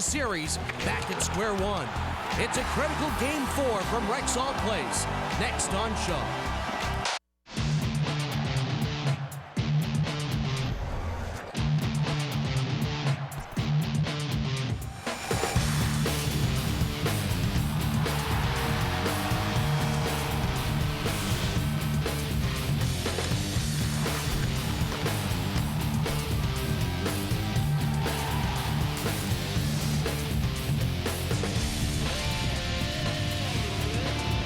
the series back at square one. It's a critical Game 4 from Rexall Place. Next on Shaw.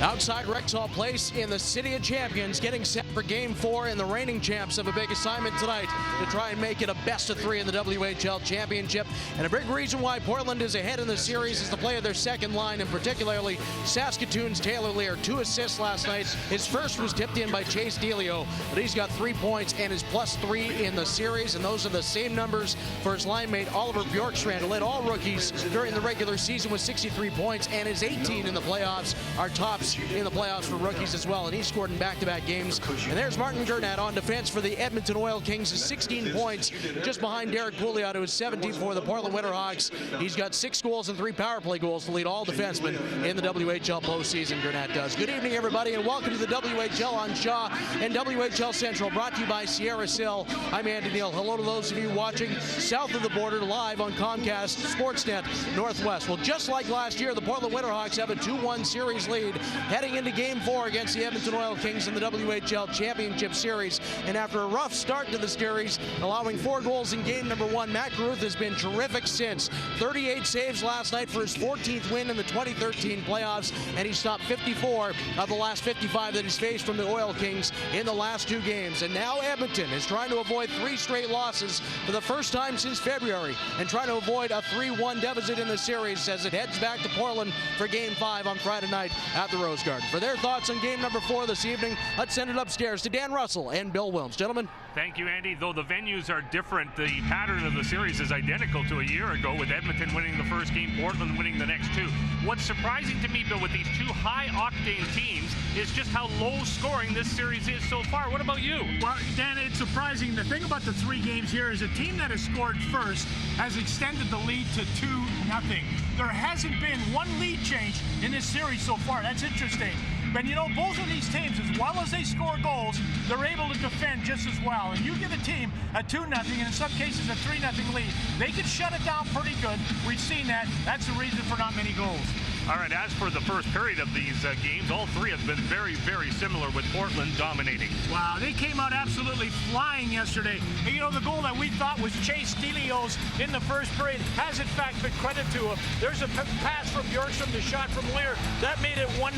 Outside Rexall Place in the City of Champions, getting set for Game 4, and the reigning champs have a big assignment tonight to try and make it a best-of-3 in the WHL Championship. And a big reason why Portland is ahead in the series is the play of their second line, and particularly Saskatoon's Taylor Lear. 2 assists last night. His first was tipped in by Chase Delio, but he's got 3 points and is +3 in the series, and those are the same numbers for his line mate Oliver Bjorkstrand, who led all rookies during the regular season with 63 points, and his 18 in the playoffs are tops in the playoffs for rookies as well, and he scored in back-to-back games. And there's Martin Gernat on defense for the Edmonton Oil Kings, 16 points, just behind Derek Pouliot, who is 17 for the Portland Winterhawks. He's got 6 goals and 3 power play goals to lead all defensemen in the WHL postseason. Gernat does. Good evening, everybody, and welcome to the WHL on Shaw and WHL Central, brought to you by Sierra Sil. I'm Andy Neal. Hello to those of you watching south of the border live on Comcast Sportsnet Northwest. Well, just like last year, the Portland Winterhawks have a 2-1 series lead heading into Game 4 against the Edmonton Oil Kings in the WHL Championship Series. And after a rough start to the series, allowing 4 goals in Game number 1, Matt Carruth has been terrific since. 38 saves last night for his 14th win in the 2013 playoffs, and he stopped 54 of the last 55 that he's faced from the Oil Kings in the last 2 games. And now Edmonton is trying to avoid 3 straight losses for the first time since February, and trying to avoid a 3-1 deficit in the series as it heads back to Portland for Game 5 on Friday night at the Rose Garden. For their thoughts on Game number 4 this evening, let's send it upstairs to Dan Russell and Bill Wilms. Gentlemen. Thank you, Andy. Though the venues are different, the pattern of the series is identical to a year ago, with Edmonton winning the first game, Portland winning the next 2. What's surprising to me, Bill, with these 2 high-octane teams is just how low-scoring this series is so far. What about you? Well, Dan, it's surprising. The thing about the 3 games here is a team that has scored first has extended the lead to 2-0. There hasn't been one lead change in this series so far. That's interesting. But you know, both of these teams, as well as they score goals, they're able to defend just as well. And you give a team a 2-0 and in some cases a 3-0 lead, they can shut it down pretty good. We've seen that. That's the reason for not many goals. All right, as for the first period of these games, all 3 have been very, very similar, with Portland dominating. Wow, they came out absolutely flying yesterday. And you know, the goal that we thought was Chase Delio's in the first period has in fact been credit to him. There's a pass from Bjorkstrand, the shot from Lear. That made it 1-0.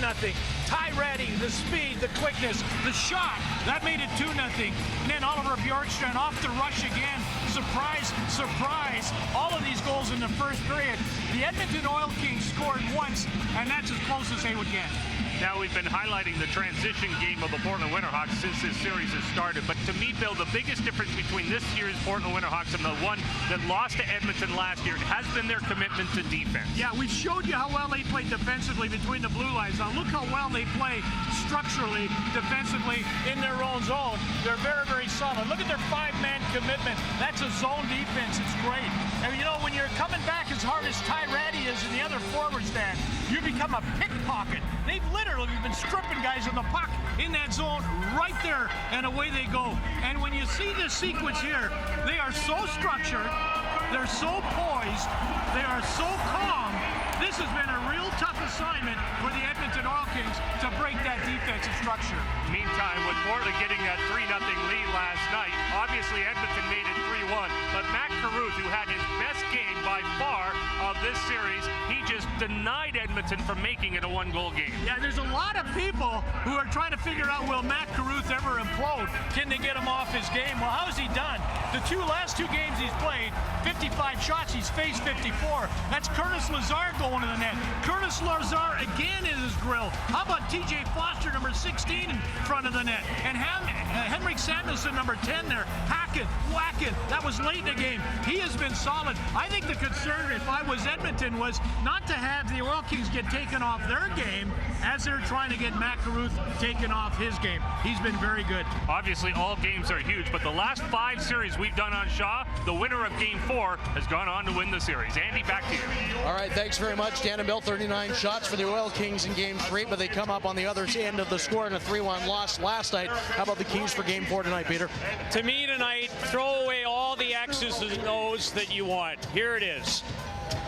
Ty Ratty, the speed, the quickness, the shot, that made it 2-0. And then Oliver Bjorkstrand off the rush again. Surprise, surprise. All of these goals in the first period. The Edmonton Oil Kings scored once, and that's as close as they would get. Now, we've been highlighting the transition game of the Portland Winterhawks since this series has started. But to me, Bill, the biggest difference between this year's Portland Winterhawks and the one that lost to Edmonton last year has been their commitment to defense. Yeah, we showed you how well they play defensively between the blue lines. Now, look how well they play structurally, defensively, in their own zone. They're very, very solid. Look at their 5-man commitment. That's a zone defense. It's great. And, you know, when you're coming back as hard as Ty Ratty is in the other forward stand, you become a pickpocket. They've literally been stripping guys in the puck in that zone right there, and away they go. And when you see this sequence here, they are so structured, they're so poised, they are so calm. This has been a real tough assignment for the Edmonton Oil Kings to break that defensive structure. Meantime, with Portland getting that 3-0 lead last night, obviously Edmonton made it 3-1, but Matt Carruth, who had his best game by far of this series, he just denied Edmonton from making it a 1-goal game. Yeah, there's a lot of people who are trying to figure out, will Matt Carruth ever implode? Can they get him off his game? Well, how's he done? The last two games he's played, 55 shots, he's faced 54. That's Curtis Lazar going to the net. Curtis Lazar again in his grill. How about TJ Foster, number 16, in front of the net? And Henrik Samuelsson, number 10 there, hacking, whacking. That was late in the game. He has been solid. I think the concern, if I was Edmonton, was not to have the Oil Kings get taken off their game as they're trying to get Matt Carruth taken off his game. He's been very good. Obviously, all games are huge, but the last 5 series we've done on Shaw, the winner of Game 4 has gone on to win win the series. Andy, back to you. All right, thanks very much, Dan and Bill. 39 shots for the Oil Kings in Game 3, but they come up on the other end of the score in a 3-1 loss last night. How about the keys for Game 4 tonight, Peter? To me tonight, throw away all the X's and O's that you want. Here it is.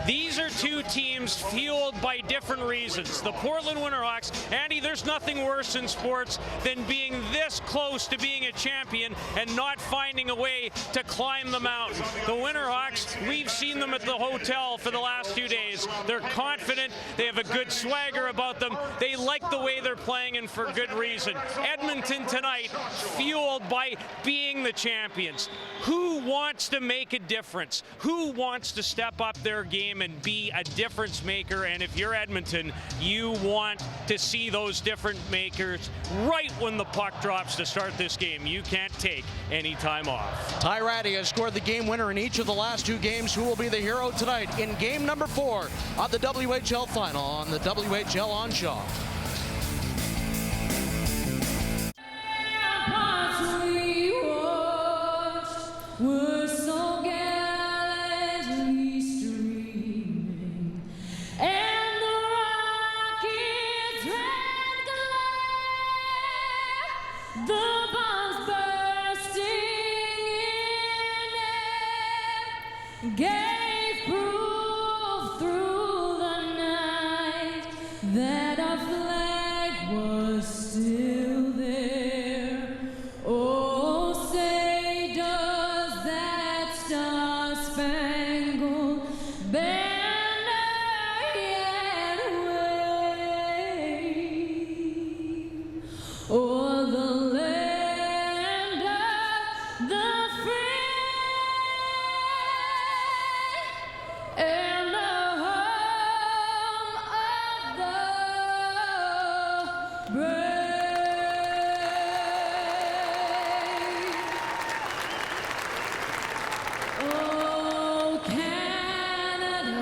These are two teams fueled by different reasons. The Portland Winterhawks, Andy, there's nothing worse in sports than being this close to being a champion and not finding a way to climb the mountain. The Winterhawks, we've seen them at the hotel for the last 2 days. They're confident. They have a good swagger about them. They like the way they're playing, and for good reason. Edmonton tonight, fueled by being the champions. Who wants to make a difference? Who wants to step up their game and be a difference maker? And if you're Edmonton, you want to see those different makers right when the puck drops to start this game. You can't take any time off. Ty Ratty has scored the game winner in each of the last 2 games. Who will be the hero tonight in game number 4 of the WHL final on the WHL on Shaw? We're so gallantly streaming, and the rockets red glare, the bombs bursting in air, gave proof through the night that our flag was still there. Oh, say does that star-spangled banner yet wave o'er the land of the free and the home of the brave? Oh, Canada,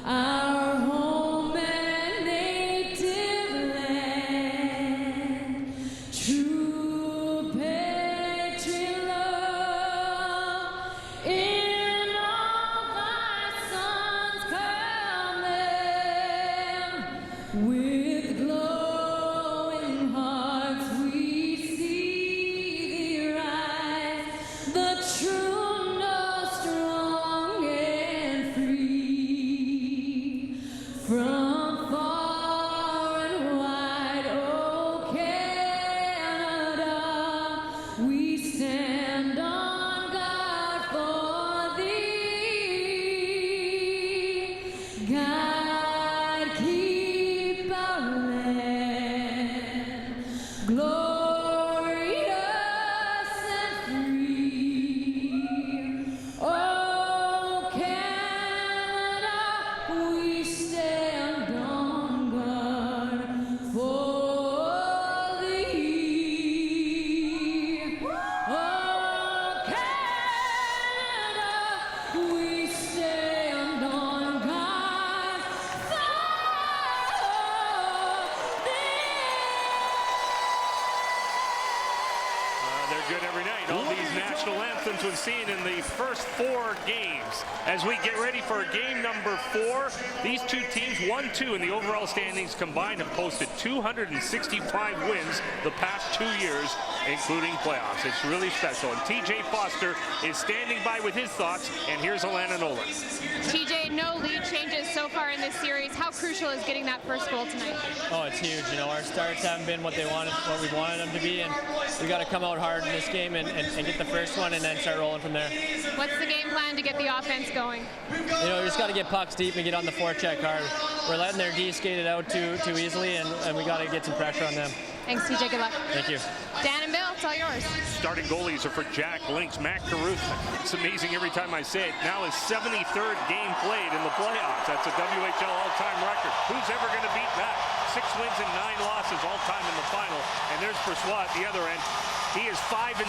our home and native land, true patriot love in all thy sons command. With glowing hearts we see thee rise, the true north, strong and free. From far and wide, oh Canada, we stand on guard for thee. God keep our land glorious and free. Oh, Canada, we stand on guard for thee. Oh, Canada, we stand on guard for thee. They're good every night. All these national anthems we've seen in the first 4 games. As we get ready for game number 4, these two teams, 1-2 in the overall standings combined, have posted 265 wins the past 2 years, including playoffs. It's really special. And TJ Foster is standing by with his thoughts, and here's Alana Nolan. TJ, no lead changes so far in this series. How crucial is getting that first goal tonight? Oh, it's huge. You know, our starts haven't been what we wanted them to be, and we got to come out hard in this game and get the first one and then start rolling from there. What's the game plan to get the offense going? You know, we just got to get pucks deep and get on the forecheck hard. We're letting their D skate it out too easily, and we got to get some pressure on them. Thanks, TJ. Good luck. Thank you. Dan and Bill, it's all yours. Starting goalies are for Jack Lynx, Matt Caruth. It's amazing every time I say it. Now his 73rd game played in the playoffs. That's a WHL all-time record. Who's ever going to beat that? 6 wins and 9 losses all time in the final. And there's Brossoit at the other end. He is 5-5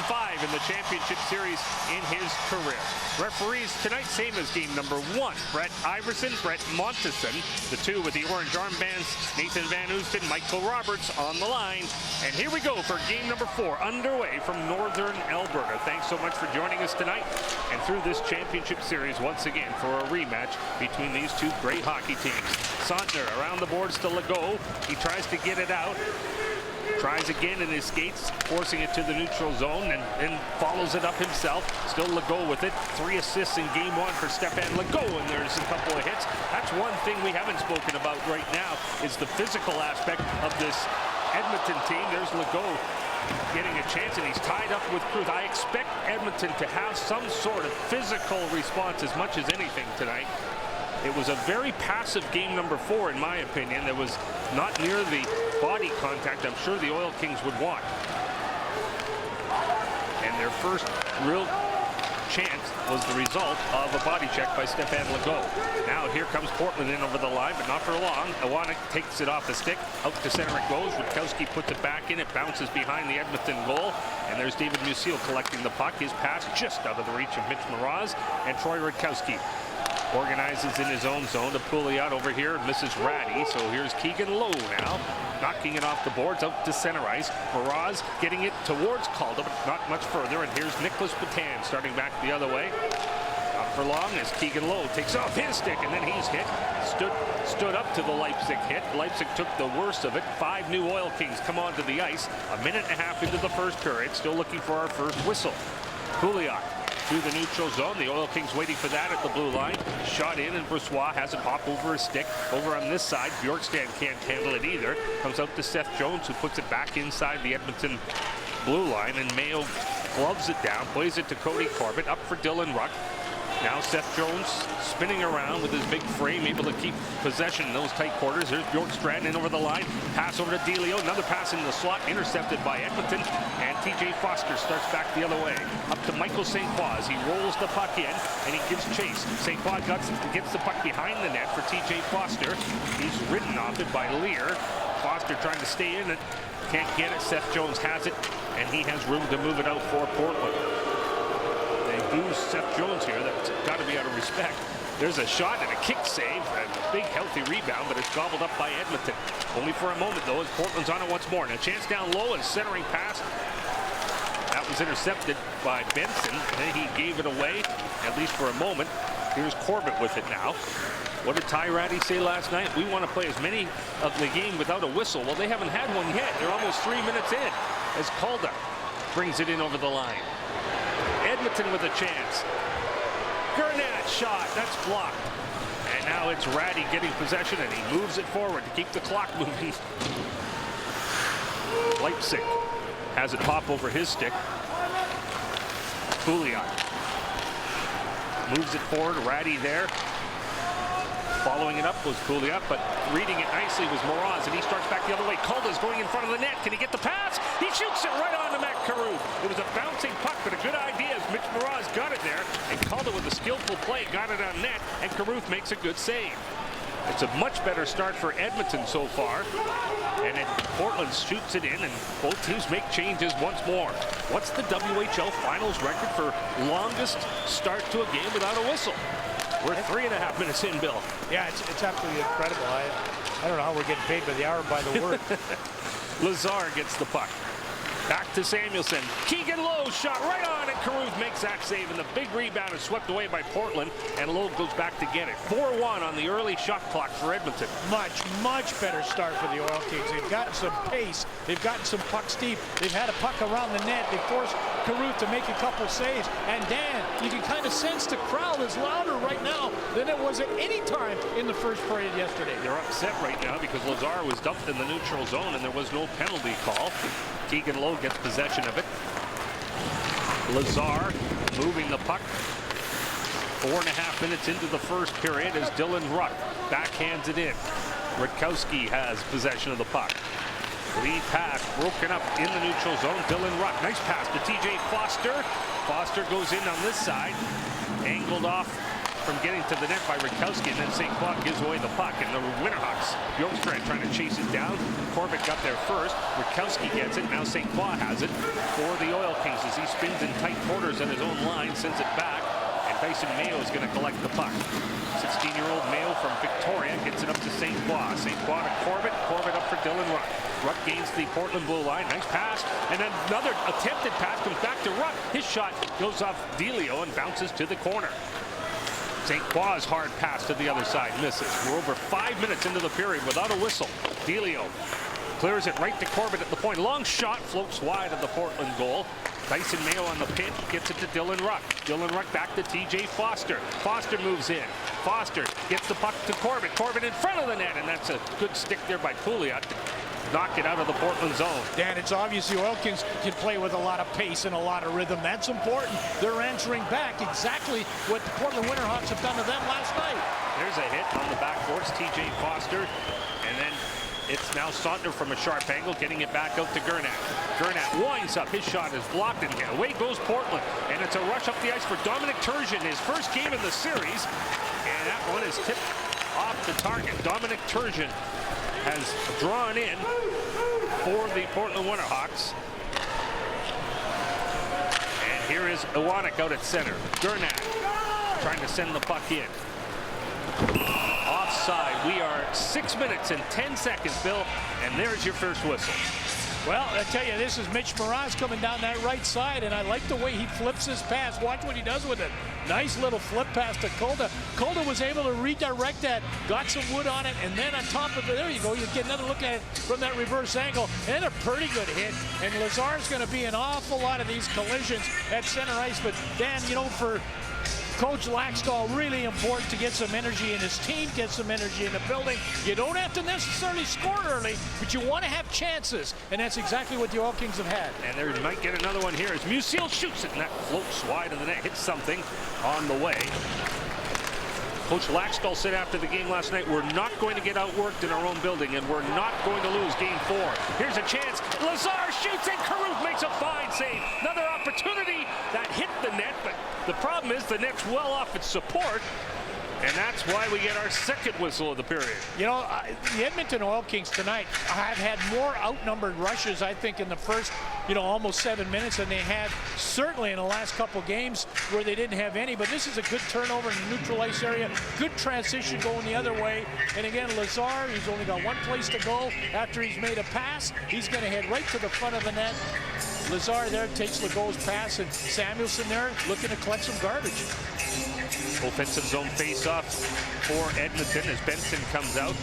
in the championship series in his career. Referees tonight, same as game number 1. Brett Iverson, Brett Montesson, the 2 with the orange armbands. Nathan Van Ooston, Michael Roberts on the line. And here we go for game number 4, underway from Northern Alberta. Thanks so much for joining us tonight and through this championship series once again for a rematch between these two great hockey teams. Sontner around the boards to Legault. He tries to get it out. Tries again in his skates, forcing it to the neutral zone, and then follows it up himself. Still Legault with it. 3 assists in game 1 for Stefan Legault, and there's a couple of hits. That's one thing we haven't spoken about right now, is the physical aspect of this Edmonton team. There's Legault getting a chance, and he's tied up with Kruth. I expect Edmonton to have some sort of physical response as much as anything tonight. It was a very passive game number 4, in my opinion. There was not near the body contact I'm sure the Oil Kings would want. And their first real chance was the result of a body check by Stefan Legault. Now here comes Portland in over the line, but not for long. Iwanek takes it off the stick. Out to center it goes. Rutkowski puts it back in. It bounces behind the Edmonton goal. And there's David Musil collecting the puck. His pass just out of the reach of Mitch Moroz. And Troy Rutkowski organizes in his own zone to Pouliot over here. Misses Ratty. So here's Keegan Lowe now, knocking it off the boards out to center ice. Moroz getting it towards Calder, but not much further. And here's Nicholas Patan starting back the other way. Not for long as Keegan Lowe takes off his stick, and then he's hit. Stood up to the Leipzig hit. Leipzig took the worst of it. 5 new Oil Kings come onto the ice. A minute and a half into the first period. Still looking for our first whistle. Pouliot through the neutral zone. The Oil Kings waiting for that at the blue line. Shot in, and Brossoit has it hop over his stick. Over on this side, Bjorkstrand can't handle it either. Comes out to Seth Jones, who puts it back inside the Edmonton blue line, and Mayo gloves it down, plays it to Cody Corbett. Up for Dylan Ruck. Now Seth Jones spinning around with his big frame, able to keep possession in those tight quarters. There's Bjorkstrand in over the line. Pass over to DeLeo. Another pass in the slot, intercepted by Edmonton. And TJ Foster starts back the other way. Up to Michael St. Croix. He rolls the puck in, and he gives chase. St. Croix gets the puck behind the net for TJ Foster. He's ridden off it by Lear. Foster trying to stay in it. Can't get it. Seth Jones has it, and he has room to move it out for Portland. Booze Seth Jones here. That's got to be out of respect. There's a shot and a kick save, a big healthy rebound, but it's gobbled up by Edmonton. Only for a moment though, as Portland's on it once more. Now chance down low and centering pass. That was intercepted by Benson, and he gave it away, at least for a moment. Here's Corbett with it now. What did Ty Ratty say last night? We want to play as many of the game without a whistle. Well, they haven't had one yet. They're almost 3 minutes in as Calder brings it in over the line. Edmonton with a chance. Gurnett shot. That's blocked. And now it's Ratty getting possession, and he moves it forward to keep the clock moving. Leipzig has it pop over his stick. Pouliot moves it forward. Ratty there. Following it up was Pouliot, but reading it nicely was Moroz, and he starts back the other way. Calder's going in front of the net. Can he get the pass? He shoots it right on to Matt Caruth. It was a bouncing puck, but a good idea as Mitch Moroz got it there, and Calder with a skillful play got it on net, and Caruth makes a good save. It's a much better start for Edmonton so far, and then Portland shoots it in, and both teams make changes once more. What's the WHL Finals record for longest start to a game without a whistle? We're 3.5 minutes in, Bill. Yeah, it's absolutely incredible. I don't know how we're getting paid by the hour, by the word. Lazar gets the puck. Back to Samuelson. Keegan Lowe shot right on, and Caruth makes that save, and the big rebound is swept away by Portland, and Lowe goes back to get it. 4-1 on the early shot clock for Edmonton. Much better start for the Oil Kings. They've gotten some pace. They've gotten some pucks deep. They've had a puck around the net. They forced Caruth to make a couple saves. And Dan, you can kind of sense the crowd is louder right now than it was at any time in the first period yesterday. They're upset right now because Lazar was dumped in the neutral zone, and there was no penalty call. Keegan Lowe gets possession of it. Lazar moving the puck. 4.5 minutes into the first period as Dylan Ruck backhands it in. Rutkowski has possession of the puck. Lead pass broken up in the neutral zone. Dylan Ruck, nice pass to TJ Foster. Foster goes in on this side. Angled off from getting to the net by Rakowski, and then St. Croix gives away the puck, and the Winterhawks, Bjorkstrand trying to chase it down. Corbett got there first. Rakowski gets it. Now St. Croix has it for the Oil Kings as he spins in tight quarters on his own line, sends it back, and Tyson Mayo is going to collect the puck. 16-year-old Mayo from Victoria gets it up to St. Croix. St. Croix to Corbett. Corbett up for Dylan Ruck. Ruck gains the Portland blue line. Nice pass. And then another attempted pass comes back to Ruck. His shot goes off Delio and bounces to the corner. St. Croix's hard pass to the other side misses. We're over 5 minutes into the period without a whistle. Delio clears it right to Corbett at the point. Long shot floats wide of the Portland goal. Tyson Mayo on the pinch gets it to Dylan Ruck. Dylan Ruck back to TJ Foster. Foster moves in. Foster gets the puck to Corbett. Corbett in front of the net, and that's a good stick there by Pouliot to knock it out of the Portland zone. Dan, it's obvious the Oil Kings can play with a lot of pace and a lot of rhythm. That's important. They're answering back exactly what the Portland Winterhawks have done to them last night. There's a hit on the backboards. TJ Foster, and then it's now Saunders from a sharp angle, getting it back out to Gernat. Gernat winds up. His shot is blocked, and away goes Portland. And it's a rush up the ice for Dominic Turgeon, his first game in the series. And that one is tipped off the target. Dominic Turgeon has drawn in for the Portland Winterhawks. And here is Iwanek out at center. Gernat trying to send the puck in. Offside. We are 6 minutes and 10 seconds, Bill, and there's your first whistle. Well, I tell you, this is Mitch Mraz coming down that right side, and I like the way he flips his pass. Watch what he does with it. Nice little flip pass to Kolda. Kolda was able to redirect that, got some wood on it, and then on top of it, there you go, you get another look at it from that reverse angle, and a pretty good hit. And Lazar's going to be an awful lot of these collisions at center ice, but Dan, you know, for Coach Laxdal, really important to get some energy in his team, get some energy in the building. You don't have to necessarily score early, but you want to have chances, and that's exactly what the Oil Kings have had. And they might get another one here as Musil shoots it, and that floats wide of the net, hits something on the way. Coach Laxdal said after the game last night, we're not going to get outworked in our own building, and we're not going to lose game 4. Here's a chance. Lazar shoots, and Caruth makes a fine save. Another opportunity that hit the net, but the problem is the net's well off its support, and that's why we get our second whistle of the period. You know, the Edmonton Oil Kings tonight have had more outnumbered rushes, I think, in the first, almost 7 minutes than they had certainly in the last couple games where they didn't have any. But this is a good turnover in the neutral ice area. Good transition going the other way. And again, Lazar, he's only got one place to go after he's made a pass. He's going to head right to the front of the net. Lazar there takes Legault's pass, and Samuelson there looking to collect some garbage. Offensive zone face-off for Edmonton as Benson comes out.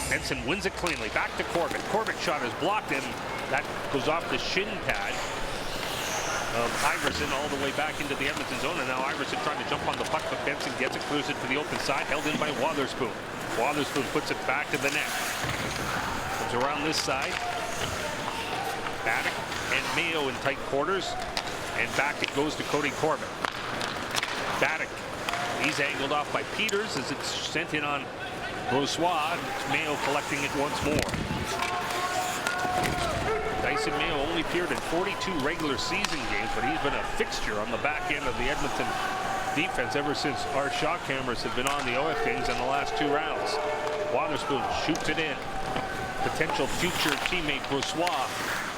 Benson wins it cleanly. Back to Corbett. Corbett's shot is blocked, and that goes off the shin pad of Iverson all the way back into the Edmonton zone. And now Iverson trying to jump on the puck, but Benson gets it, clears it to the open side, held in by Wotherspoon. Wotherspoon puts it back to the net. Comes around this side. Paddock and Mayo in tight quarters, and back it goes to Cody Corbett. Paddock, he's angled off by Peters as it's sent in on Brossois. Mayo collecting it once more. Tyson Mayo only appeared in 42 regular season games, but he's been a fixture on the back end of the Edmonton defense ever since our shot cameras have been on the Oil Kings in the last 2 rounds. Wotherspoon shoots it in. Potential future teammate Brossois,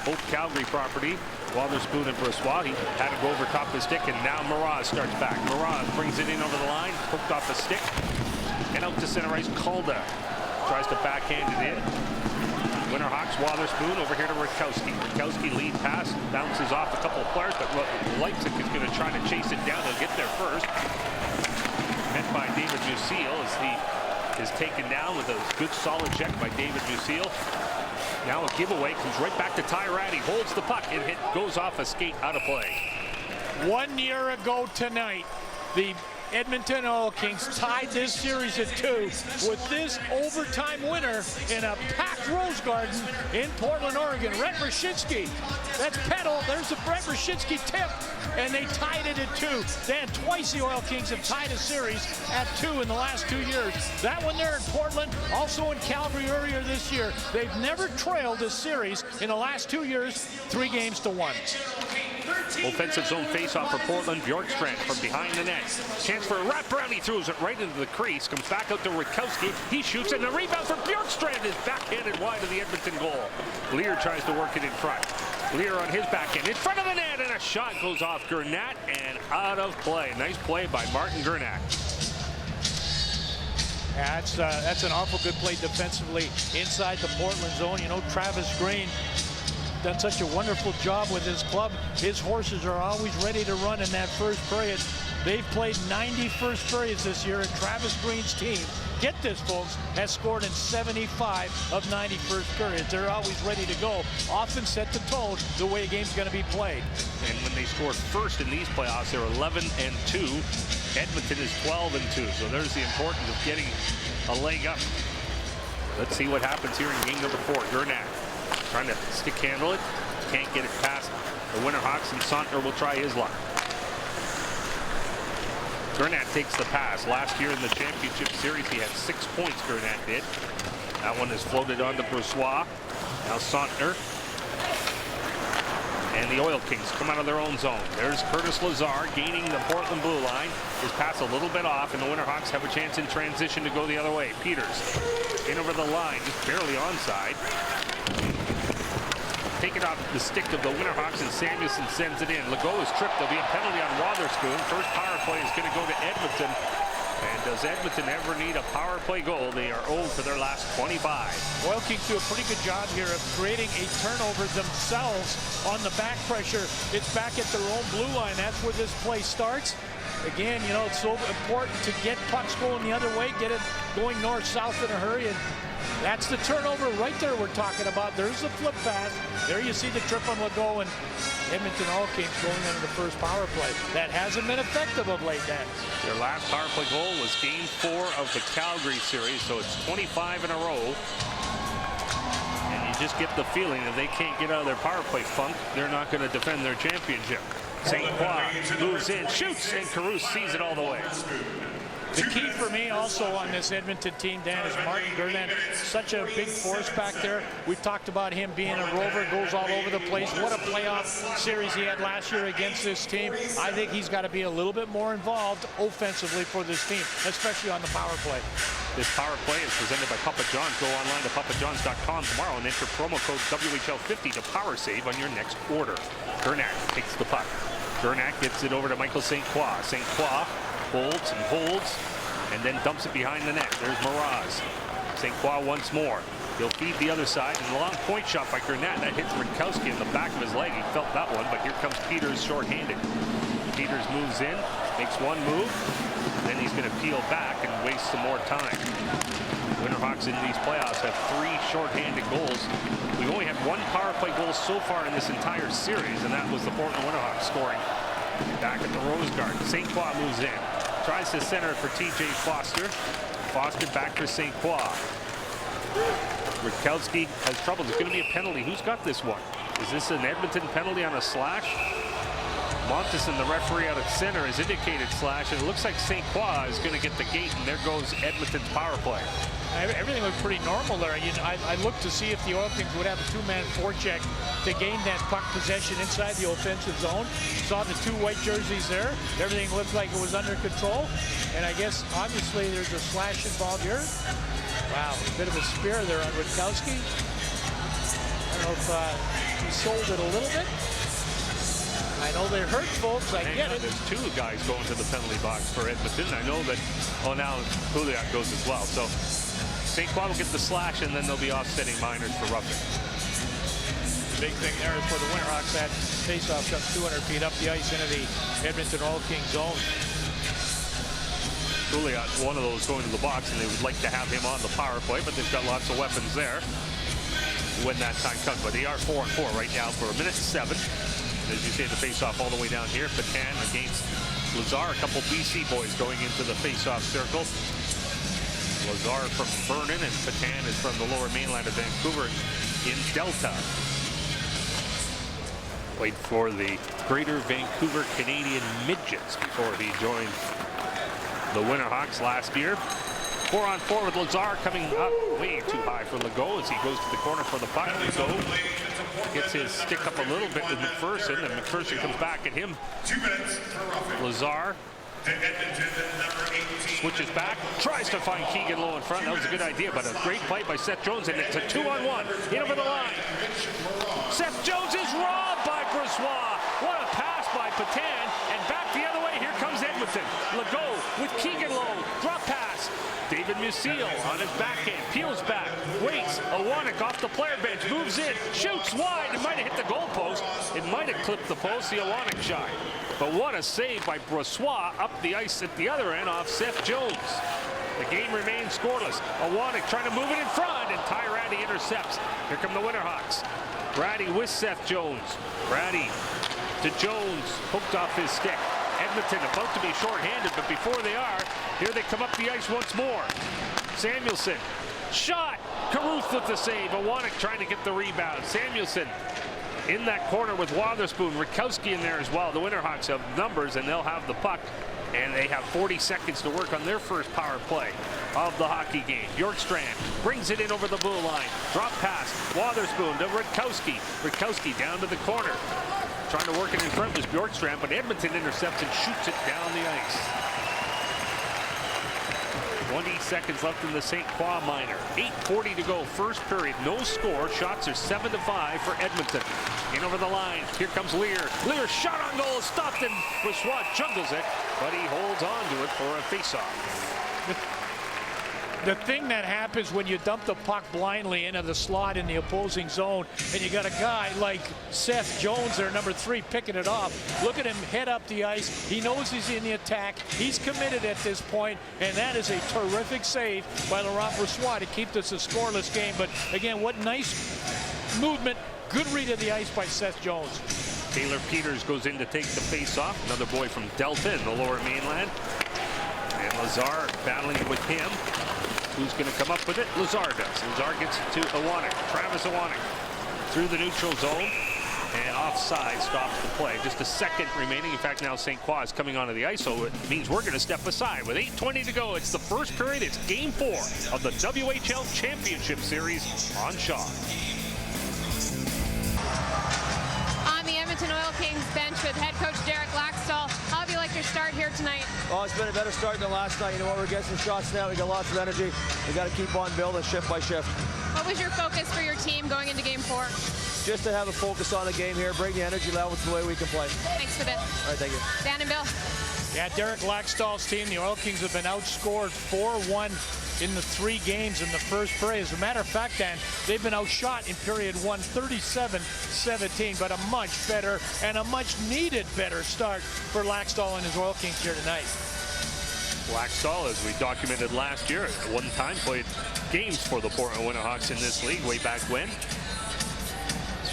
both Calgary property. Wotherspoon and Brossois, he had to go over top the stick, and now Mraz starts back. Mraz brings it in over the line, hooked off the stick, and out to center ice. Calda tries to backhand it in. Winterhawks, Wotherspoon over here to Rakowski. Rakowski lead pass, bounces off a couple of players, but Leipzig is going to try to chase it down. He'll get there first. Met by David Musil as he is taken down with a good solid check by David Musil. Now a giveaway comes right back to Tyrad. He holds the puck, and it goes off a skate out of play. 1 year ago tonight, the Edmonton Oil Kings tied this series at 2 with this overtime winner in a packed Rose Garden in Portland, Oregon. Rhett Brzezinski, that's pedal. There's the Brett Brzezinski tip, and they tied it at 2. Dan, twice the Oil Kings have tied a series at 2 in the last 2 years. That one there in Portland, also in Calgary earlier this year. They've never trailed this series in the last 2 years, 3 games to 1. Offensive zone faceoff for Portland. Bjorkstrand from behind the net. Chance for a wraparound. He throws it right into the crease. Comes back out to Rutkowski. He shoots, and the rebound for Bjorkstrand is backhanded wide of the Edmonton goal. Lear tries to work it in front. Lear on his backhand in front of the net, and a shot goes off Gernat and out of play. Nice play by Martin Gernat. Yeah, that's an awful good play defensively inside the Portland zone. You know, Travis Green done such a wonderful job with his club. His horses are always ready to run in that first period. They've played 90 first periods this year, and Travis Green's team, get this folks, has scored in 75 of 90 first periods. They're always ready to go. Often set the tone the way a game's going to be played. And when they scored first in these playoffs, they're 11-2. Edmonton is 12-2. So there's the importance of getting a leg up. Let's see what happens here in game number 4. Gernat trying to stick handle it. Can't get it past the Winterhawks, and Sontner will try his luck. Gernat takes the pass. Last year in the championship series, he had 6 points, Gernat did. That one is floated on to Brossois. Now Sontner. And the Oil Kings come out of their own zone. There's Curtis Lazar gaining the Portland blue line. His pass a little bit off, and the Winterhawks have a chance in transition to go the other way. Peters in over the line, just barely onside. Take it off the stick of the Winterhawks, and Samuelson sends it in. Legault is tripped. There'll be a penalty on Wotherspoon. First power play is going to go to Edmonton. And does Edmonton ever need a power play goal? They are 0 for their last 25. Oil Kings do a pretty good job here of creating a turnover themselves on the back pressure. It's back at their own blue line. That's where this play starts. Again, you know, it's so important to get pucks going the other way, get it going north-south in a hurry, and that's the turnover right there we're talking about. There's the flip pass. There you see the trip on Legault, and Edmonton Oil Kings going into the first power play. That hasn't been effective of late, Dan. Their last power play goal was game 4 of the Calgary series, so it's 25 in a row. And you just get the feeling that they can't get out of their power play funk, they're not going to defend their championship. St. Croix moves in, shoots, and Caruth sees it all the way. The key for me also on this Edmonton team, Dan, is Martin Gernat. Such a big force back there. We've talked about him being a rover, goes all over the place. What a playoff series he had last year against this team. I think he's got to be a little bit more involved offensively for this team, especially on the power play. This power play is presented by Papa John's. Go online to papajohns.com tomorrow and enter promo code WHL50 to power save on your next order. Gernat takes the puck. Gernat gets it over to Michael St. Croix. St. Croix holds and holds, and then dumps it behind the net. There's Mraz. St. Croix once more. He'll feed the other side, and a long point shot by Gernat. That hits Rutkowski in the back of his leg. He felt that one, but here comes Peters shorthanded. Peters moves in, makes one move, then he's going to peel back and waste some more time. Winterhawks in these playoffs have 3 shorthanded goals. We've only had 1 power play goal so far in this entire series, and that was the Portland Winterhawks scoring back at the Rose Garden. St. Croix moves in. Tries to center for TJ Foster. Foster back for St. Croix. Rutkowski has trouble. There's going to be a penalty. Who's got this one? Is this an Edmonton penalty on a slash? Monteson, the referee out at center, has indicated slash, and it looks like St. Croix is going to get the gate, and there goes Edmonton's power play. Everything looked pretty normal there. I looked to see if the Oil Kings would have a 2-man forecheck to gain that puck possession inside the offensive zone. Saw the 2 white jerseys there. Everything looked like it was under control. And I guess, obviously, there's a slash involved here. Wow, a bit of a spear there on Rutkowski. I don't know if he sold it a little bit. I know they're hurt, folks. I get it. There's 2 guys going to the penalty box for Edmonton. I know that, oh, now Pouliot goes as well. So St. Croix will get the slash, and then they'll be offsetting minors for roughing. The big thing there is for the Winterhawks, that faceoff comes 200 feet up the ice into the Edmonton Oil Kings zone. Pouliot, one of those going to the box, and they would like to have him on the power play, but they've got lots of weapons there when that time comes. But they are 4-4 right now for 1:07. As you say, the face-off all the way down here. Patan against Lazar. A couple BC boys going into the face-off circle. Lazar from Vernon, and Patan is from the lower mainland of Vancouver in Delta. Played for the Greater Vancouver Canadian Midgets before he joined the Winterhawks last year. 4-on-4 with Lazar coming up way too high for Legault as he goes to the corner for the puck. Legault gets his stick up a little bit with McPherson, and McPherson comes back at him. Lazar switches back, tries to find Keegan Lowe in front. That was a good idea, but a great fight by Seth Jones, and it's a 2-on-1. In over the line. Seth Jones is robbed by Brossois. What a pass by Patan, and back the other way. Here comes Edmonton. Legault with Keegan Lowe. Drop pass. David Musil on his backhand, peels back, waits. Owanek off the player bench, moves in, shoots wide. It might have hit the goalpost. It might have clipped the post, the Owanek shot. But what a save by Brossois up the ice at the other end off Seth Jones. The game remains scoreless. Owanek trying to move it in front, and Ty Ratty intercepts. Here come the Winterhawks. Ratty with Seth Jones. Ratty to Jones, hooked off his stick. Edmonton about to be shorthanded, but before they are, here they come up the ice once more. Samuelson, shot. Caruth with the save. Owanek trying to get the rebound. Samuelson in that corner with Wotherspoon. Rakowski in there as well. The Winterhawks have numbers, and they'll have the puck. And they have 40 seconds to work on their first power play of the hockey game. Bjorkstrand brings it in over the blue line. Drop pass. Wotherspoon to Rakowski. Rakowski down to the corner. Trying to work it in front was Bjorkstrand, but Edmonton intercepts and shoots it down the ice. 20 seconds left in the St. Croix minor. 8:40 to go. First period. No score. Shots are 7-5 for Edmonton. In over the line. Here comes Lear. Lear shot on goal. Stopped, and Brossois jungles it, but he holds on to it for a faceoff. The thing that happens when you dump the puck blindly into the slot in the opposing zone, and you got a guy like Seth Jones there, number 3, picking it off. Look at him head up the ice. He knows he's in the attack. He's committed at this point, and that is a terrific save by Laurent Brossois to keep this a scoreless game. But again, what nice movement. Good read of the ice by Seth Jones. Taylor Peters goes in to take the face-off. Another boy from Delta in the Lower Mainland. And Lazar battling with him. Who's going to come up with it? Lazar does. Lazar gets it to Owanek. Travis Owanek through the neutral zone. And offside stops the play. Just a second remaining. In fact, now St. Croix is coming onto the ice, so it means we're going to step aside. With 8:20 to go, it's the first period. It's Game 4 of the WHL Championship Series on Shaw. On the Edmonton Oil Kings bench with head coach Derek Laxdal. How have you liked your start here tonight? Oh, it's been a better start than last night. You know what, we're getting some shots now. We got lots of energy. We got to keep on building shift by shift. What was your focus for your team going into Game 4? Just to have a focus on the game here, bring the energy level to the way we can play. Thanks for this. All right, thank you. Dan and Bill. Yeah, Derek Laxdal's team, the Oil Kings, have been outscored 4-1 in the 3 games in the first period. As a matter of fact, Dan, they've been outshot in period 1, 37-17, but a much better and a much needed better start for Laxdal and his Oil Kings here tonight. Laxdal, as we documented last year, at one time played games for the Portland Winterhawks in this league way back when.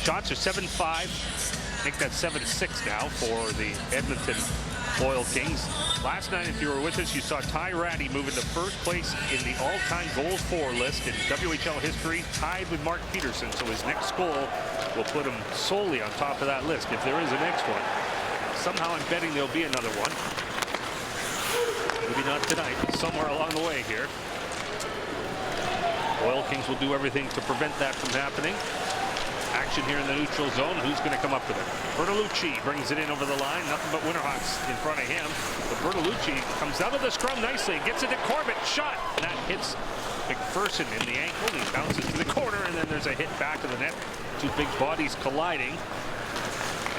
Shots are 7-5. I think that's 7-6 now for the Edmonton Oil Kings. Last night, if you were with us, you saw Ty Ratty move into first place in the all-time goals for list in WHL history, tied with Mark Peterson. So his next goal will put him solely on top of that list, if there is a next one. Somehow I'm betting there'll be another one. Maybe not tonight, but somewhere along the way here. Oil Kings will do everything to prevent that from happening. Action here in the neutral zone. Who's going to come up with it? Bertolucci brings it in over the line. Nothing but Winterhawks in front of him. But Bertolucci comes out of the scrum nicely. Gets it to Corbett. Shot. And that hits McPherson in the ankle. He bounces to the corner, and then there's a hit back to the net. Two big bodies colliding.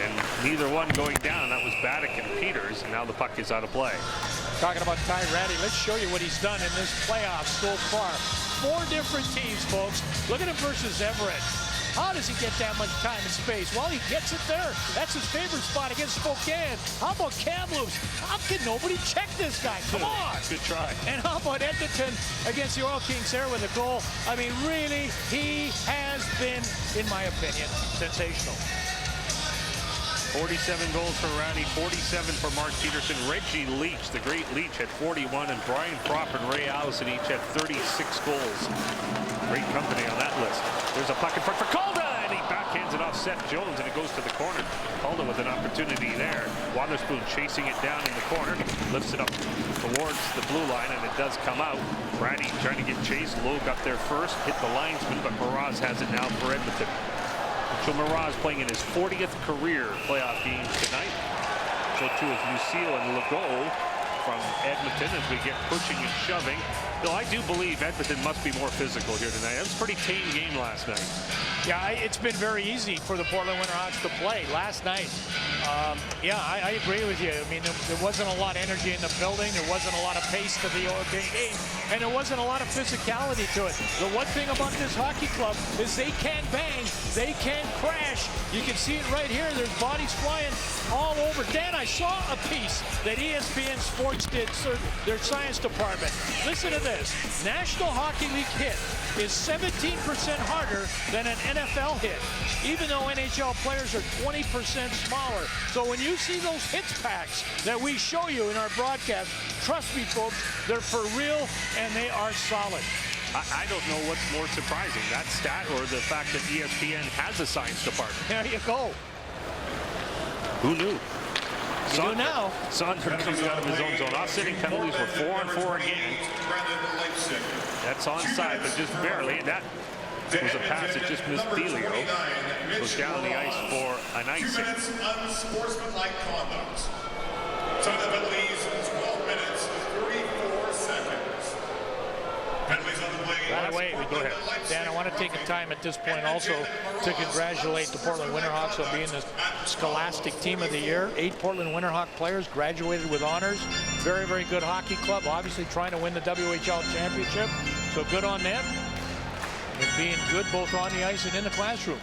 And neither one going down. That was Baddock and Peters. And now the puck is out of play. Talking about Ty Ratty, let's show you what he's done in this playoff so far. 4 different teams, folks. Look at him versus Everett. How does he get that much time and space? Well, he gets it there. That's his favorite spot against Spokane. How about Kamloops? How can nobody check this guy? Come on. Good try. And how about Edmonton against the Oil Kings there with a goal? I mean, really, he has been, in my opinion, sensational. 47 goals for Ratty, 47 for Mark Peterson. Reggie Leach, the great Leach, had 41, and Brian Propp and Ray Allison each had 36 goals. Great company on that list. There's a puck in front for Calda, Ratty backhands it off Seth Jones, and it goes to the corner. Calder with an opportunity there. Wotherspoon chasing it down in the corner. Lifts it up towards the blue line, and it does come out. Ratty trying to get chased. Lowe got there first, hit the linesman, but Mraz has it now for Edmonton. So Mraz playing in his 40th career playoff games tonight. So too is Lucille and Legault from Edmonton as we get pushing and shoving. Though I do believe Edmonton must be more physical here tonight. It was a pretty tame game last night. Yeah, it's been very easy for the Portland Winterhawks to play last night. Yeah, I agree with you. I mean, there wasn't a lot of energy in the building. There wasn't a lot of pace to the game, and there wasn't a lot of physicality to it. The one thing about this hockey club is they can bang, they can crash. You can see it right here. There's bodies flying all over. Dan, I saw a piece that ESPN Sports did, their science department. Listen to this. National Hockey League hit is 17% harder than an NFL hit, even though NHL players are 20% smaller. So when you see those hits packs that we show you in our broadcast, trust me, folks, they're for real and they are solid. I don't know what's more surprising, that stat or the fact that ESPN has a science department. There you go. Who knew? You do now. Saunders coming out of his own zone. Offsetting penalties were 4-on-4 again. That's onside, but just barely. That was a pass that just missed Delio. Goes down the ice for an icing. Unsportsmanlike conduct. Time of penalties, 12 minutes, 34 seconds. Penalties on the play. By the way, Go ahead. Dan, I want to take a time at this point also to congratulate the Portland Winterhawks on being the Scholastic Team of the Year. 8 Portland Winterhawk players graduated with honors. Very, very good hockey club. Obviously trying to win the WHL championship. So good on them. And being good both on the ice and in the classroom.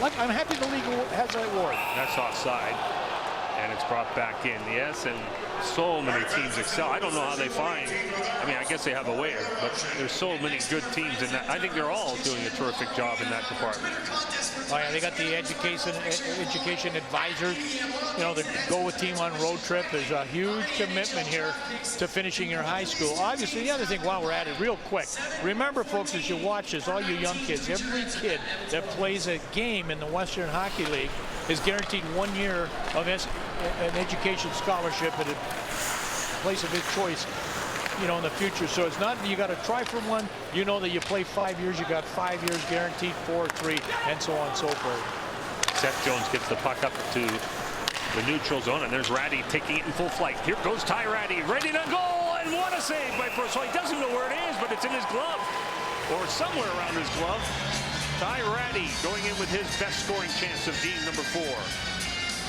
I'm happy the league has that award. That's offside. And it's brought back in. Yes, and so many teams excel. I don't know how they find. I mean, I guess they have a way, but there's so many good teams in that. I think they're all doing a terrific job in that department. Oh yeah, they got the education advisors, you know, the go with team on road trip. There's a huge commitment here to finishing your high school. Obviously, the other thing while we're at it, real quick, remember, folks, as you watch this, all you young kids, every kid that plays a game in the Western Hockey League is guaranteed 1 year of an education scholarship at a place of his choice, you know, in the future. So it's not you got to try for one. You know that you play 5 years, you got 5 years guaranteed, 4, 3, and so on and so forth. Seth Jones gets the puck up to the neutral zone, and there's Ratty taking it in full flight. Here goes Ty Ratty, ready to goal, and what a save by Purcell. He doesn't know where it is, but it's in his glove, or somewhere around his glove. Ty Ratty going in with his best scoring chance of game number 4.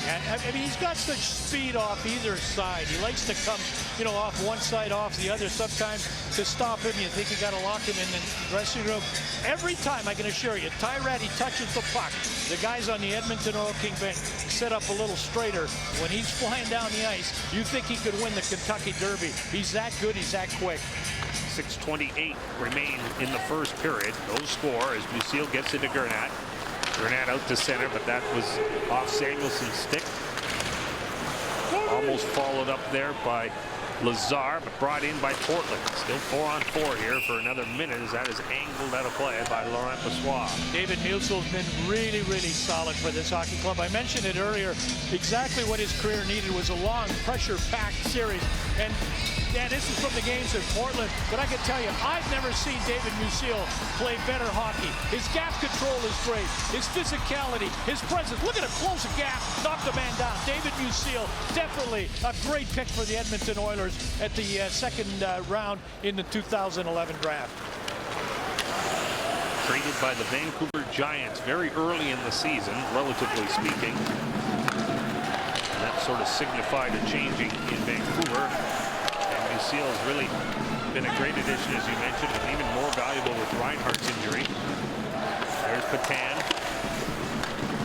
I mean, he's got such speed off either side. He likes to come, you know, off one side, off the other. Sometimes to stop him, you think you got to lock him in the dressing room. Every time, I can assure you, Ty Ratty touches the puck. The guys on the Edmonton Oil King bench set up a little straighter. When he's flying down the ice, you think he could win the Kentucky Derby. He's that good. He's that quick. 6:28 remain in the first period. No score as Lucille gets it to Gernat. Gernat out to center, but that was off Samuelson's stick. Almost followed up there by Lazar, but brought in by Portland. Still 4-on-4 here for another minute as that is angled out of play by Laurent Passois. David Musil's been really, really solid for this hockey club. I mentioned it earlier. Exactly what his career needed was a long, pressure-packed series. And Dan, this is from the games in Portland, but I can tell you, I've never seen David Musil play better hockey. His gap control is great. His physicality, his presence. Look at him close a gap, knock the man down. David Musil, definitely a great pick for the Edmonton Oilers at the second round in the 2011 draft. Traded by the Vancouver Giants very early in the season, relatively speaking. And that sort of signified a changing in Vancouver. Musil has really been a great addition, as you mentioned, and even more valuable with Reinhardt's injury. There's Patan.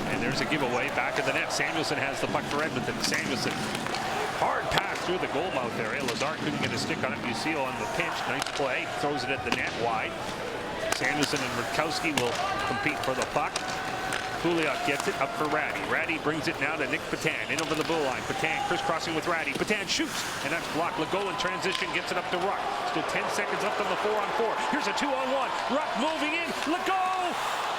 And there's a giveaway back of the net. Samuelson has the puck for Edmonton. Samuelson, hard pass through the goal mouth area. Lazar couldn't get a stick on it. Musil on the pinch. Nice play. Throws it at the net wide. Samuelson and Rutkowski will compete for the puck. Pouliot gets it up for Ratty. Ratty brings it now to Nick Patan. In over the blue line. Patan crisscrossing with Ratty. Patan shoots, and that's blocked. Legault in transition gets it up to Ruck. Still 10 seconds left on the 4-on-4. Here's a 2-on-1. Ruck moving in. Legault!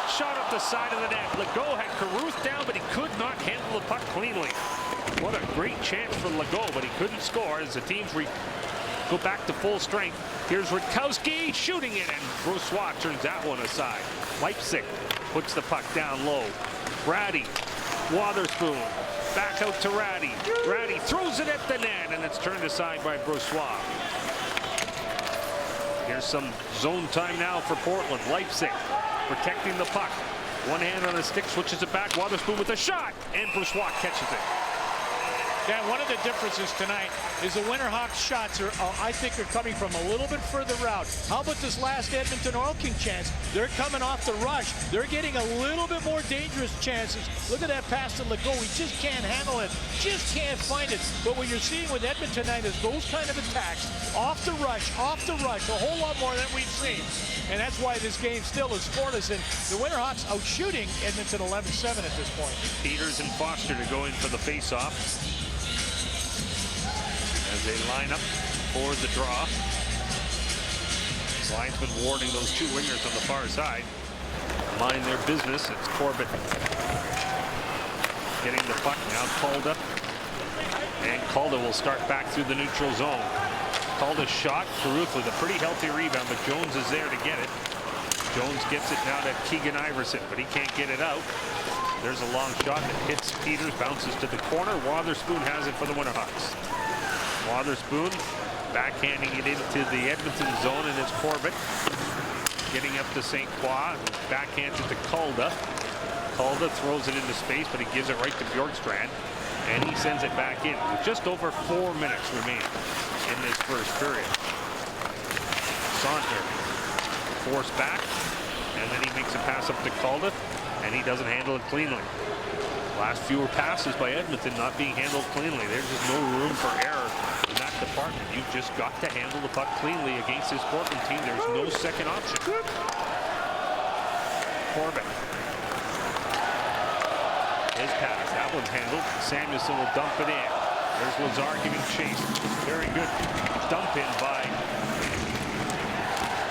shot up the side of the net. Legault had Carruth down, but he could not handle the puck cleanly. What a great chance for Legault, but he couldn't score as the teams go back to full strength. Here's Rutkowski shooting it, and Brossoit turns that one aside. Leipzig puts the puck down low. Ratty, Wotherspoon, back out to Ratty. Ratty throws it at the net, and it's turned aside by Brossoit. Here's some zone time now for Portland. Leipzig protecting the puck. One hand on the stick, switches it back. Wotherspoon with a shot, and Brossoit catches it. Yeah, one of the differences tonight is the Winterhawks shots are, I think, are coming from a little bit further out. How about this last Edmonton Oil King chance? They're coming off the rush. They're getting a little bit more dangerous chances. Look at that pass to Legault. He just can't handle it. Just can't find it. But what you're seeing with Edmonton tonight is those kind of attacks. Off the rush, a whole lot more than we've seen. And that's why this game still is scoreless. And the Winterhawks out shooting Edmonton 11-7 at this point. Peters and Foster to go in for the face-off as they line up for the draw. Linesman warding those two wingers on the far side. Mind their business. It's Corbett getting the puck. Now Calda. And Calda will start back through the neutral zone. Calda's shot. Carruth with a pretty healthy rebound, but Jones is there to get it. Jones gets it now to Keegan Iverson, but he can't get it out. There's a long shot that hits Peters, bounces to the corner. Wotherspoon has it for the Winterhawks. Wotherspoon backhanding it into the Edmonton zone, and it's Corbett getting up to St. Croix. Backhands it to Calda. Calda throws it into space, but he gives it right to Bjorkstrand, and he sends it back in with just over 4 minutes remaining in this first period. Saunter forced back, and then he makes a pass up to Calda, and he doesn't handle it cleanly. Last fewer passes by Edmonton not being handled cleanly. There's just no room for error in that department. You've just got to handle the puck cleanly against this Portland team. There's no second option. Corbett. His pass. That one's handled. Samuelson will dump it in. There's Lazar giving chase. Very good dump in by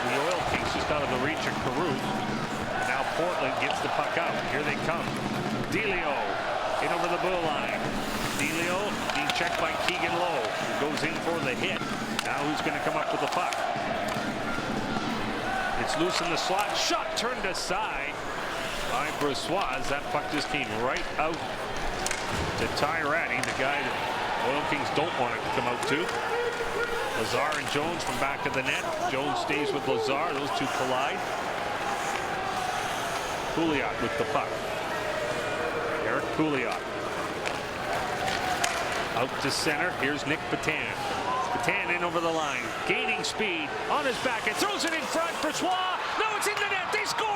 the Oil Kings just out of the reach of Carruth. Now Portland gets the puck out. Here they come. Delio in over the blue line. Delio being checked by Keegan Lowe. Goes in for the hit. Now who's going to come up with the puck? It's loose in the slot. Shot turned aside by Brossoit. That puck just came right out to Ty Ratty, the guy that Oil Kings don't want it to come out to. Lazar and Jones from back of the net. Jones stays with Lazar. Those two collide. Pouliot with the puck. Eric Pouliot. Out to center. Here's Nick Petan. Petan in over the line. Gaining speed on his back and throws it in front. Brossoit. No, it's in the net. They score.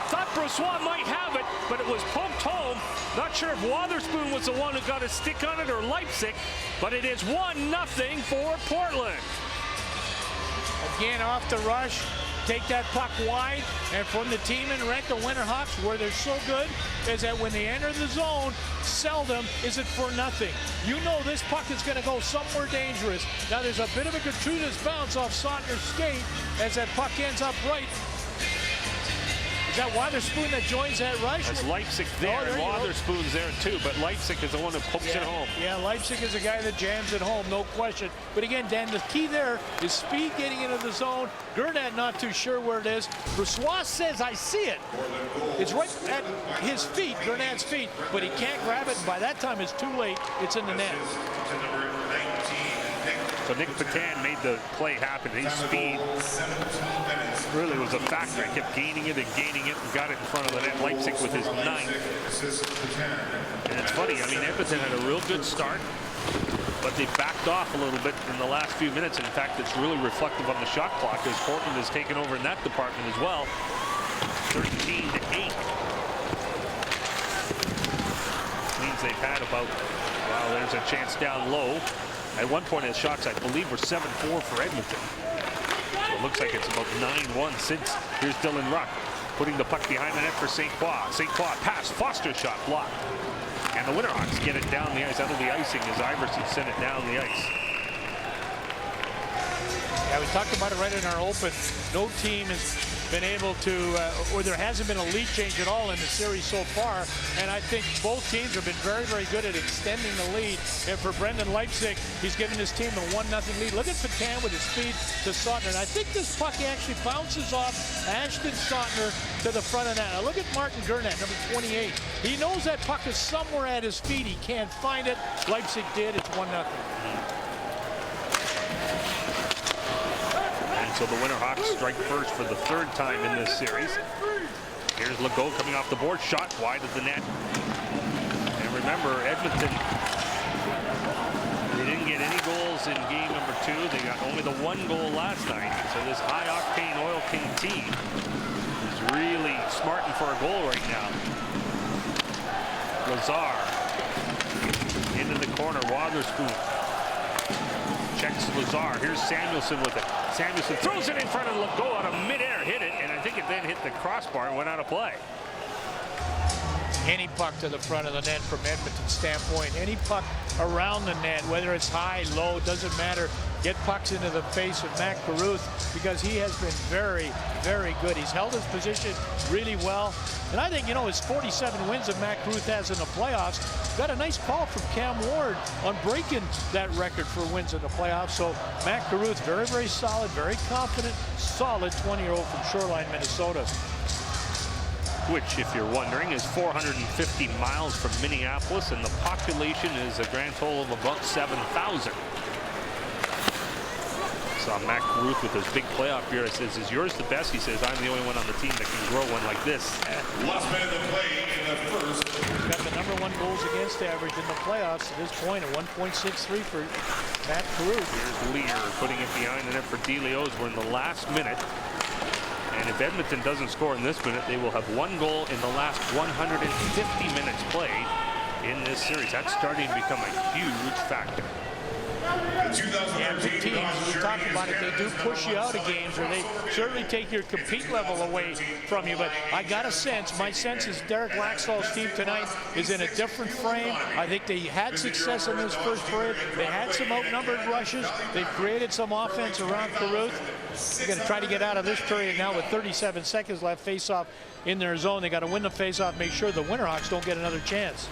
Thought Brossoit might have it, but it was poked home. Not sure if Wotherspoon was the one who got a stick on it or Leipzig, but it is 1-0 for Portland. Again, off the rush. Take that puck wide, and from the team in red, the Winterhawks, where they're so good, is that when they enter the zone, seldom is it for nothing. You know this puck is going to go somewhere dangerous. Now there's a bit of a gratuitous bounce off Sautner's skate as that puck ends up right. Is that Wotherspoon that joins that rush? That's Leipzig there. Oh, there Wotherspoon's there too, but Leipzig is the one who pokes it home. Yeah, Leipzig is the guy that jams it home, no question. But again, Dan, the key there is speed getting into the zone. Gurnett not too sure where it is. Brossoit says, I see it. It's right at his feet, Gurnett's feet, but he can't grab it, and by that time it's too late. It's in the net. So Nick Petan made the play happen. His speed really was a factor. He kept gaining it and got it in front of the net. Leipzig with his 9th. And it's funny, I mean, Edmonton had a real good start, but they backed off a little bit in the last few minutes. In fact, it's really reflective on the shot clock as Portland has taken over in that department as well. 13-8. Means they've had about, well, there's a chance down low. At one point, his shots, I believe, were 7-4 for Edmonton. So it looks like it's about 9-1 since. Here's Dylan Ruck putting the puck behind the net for St. Croix. St. Croix pass, Foster shot blocked. And the Winterhawks get it down the ice. Out of the icing as Iverson sent it down the ice. Yeah, we talked about it right in our open. No team is been able to, or there hasn't been a lead change at all in the series so far. And I think both teams have been very, very good at extending the lead. And for Brendan Leipzig, he's given his team a 1-0 lead. Look at Petan with his speed to Sautner. And I think this puck actually bounces off Ashton Sautner to the front of that. Now look at Martin Gurnett, number 28. He knows that puck is somewhere at his feet. He can't find it. Leipzig did. It's 1-0. And so the Winterhawks strike first for the third time in this series. Here's Legault coming off the board, shot wide of the net. And remember, Edmonton, they didn't get any goals in game number 2. They got only the 1 goal last night. So this high-octane Oil King team is really smarting for a goal right now. Lazar into the corner. Wotherspoon checks Lazar. Here's Samuelson with it. Samuelson throws it in front of Legault out of midair, hit it, and I think it then hit the crossbar and went out of play. Any puck to the front of the net from Edmonton's standpoint, any puck around the net, whether it's high, low, doesn't matter. Get pucks into the face of Matt Carruth because he has been very, very good. He's held his position really well. And I think, you know, his 47 wins that Matt Carruth has in the playoffs, got a nice call from Cam Ward on breaking that record for wins in the playoffs. So Matt Carruth, very, very solid, very confident, solid 20-year-old from Shoreline, Minnesota. Which, if you're wondering, is 450 miles from Minneapolis, and the population is a grand total of about 7,000. Saw Matt Carruth with his big playoff beer. I says, "Is yours the best?" He says, "I'm the only one on the team that can grow one like this." Last man to play in the first. He's got the #1 goals against average in the playoffs at this point, at 1.63 for Matt Carruth. Here's Lear putting it behind the net for DeLeos. We're in the last minute. And if Edmonton doesn't score in this minute, they will have 1 goal in the last 150 minutes played in this series. That's starting to become a huge factor. Yeah, good teams, we talked about it, they do push you out of games, or they certainly take your compete level away from you. But I got a sense, my sense is Derek Laxdal's team tonight is in a different frame. I think they had success in this first period. They had some outnumbered rushes. They've created some offense around Carruth. They're going to try to get out of this period now with 37 seconds left. Face-off in their zone. They got to win the face-off, make sure the Winterhawks don't get another chance.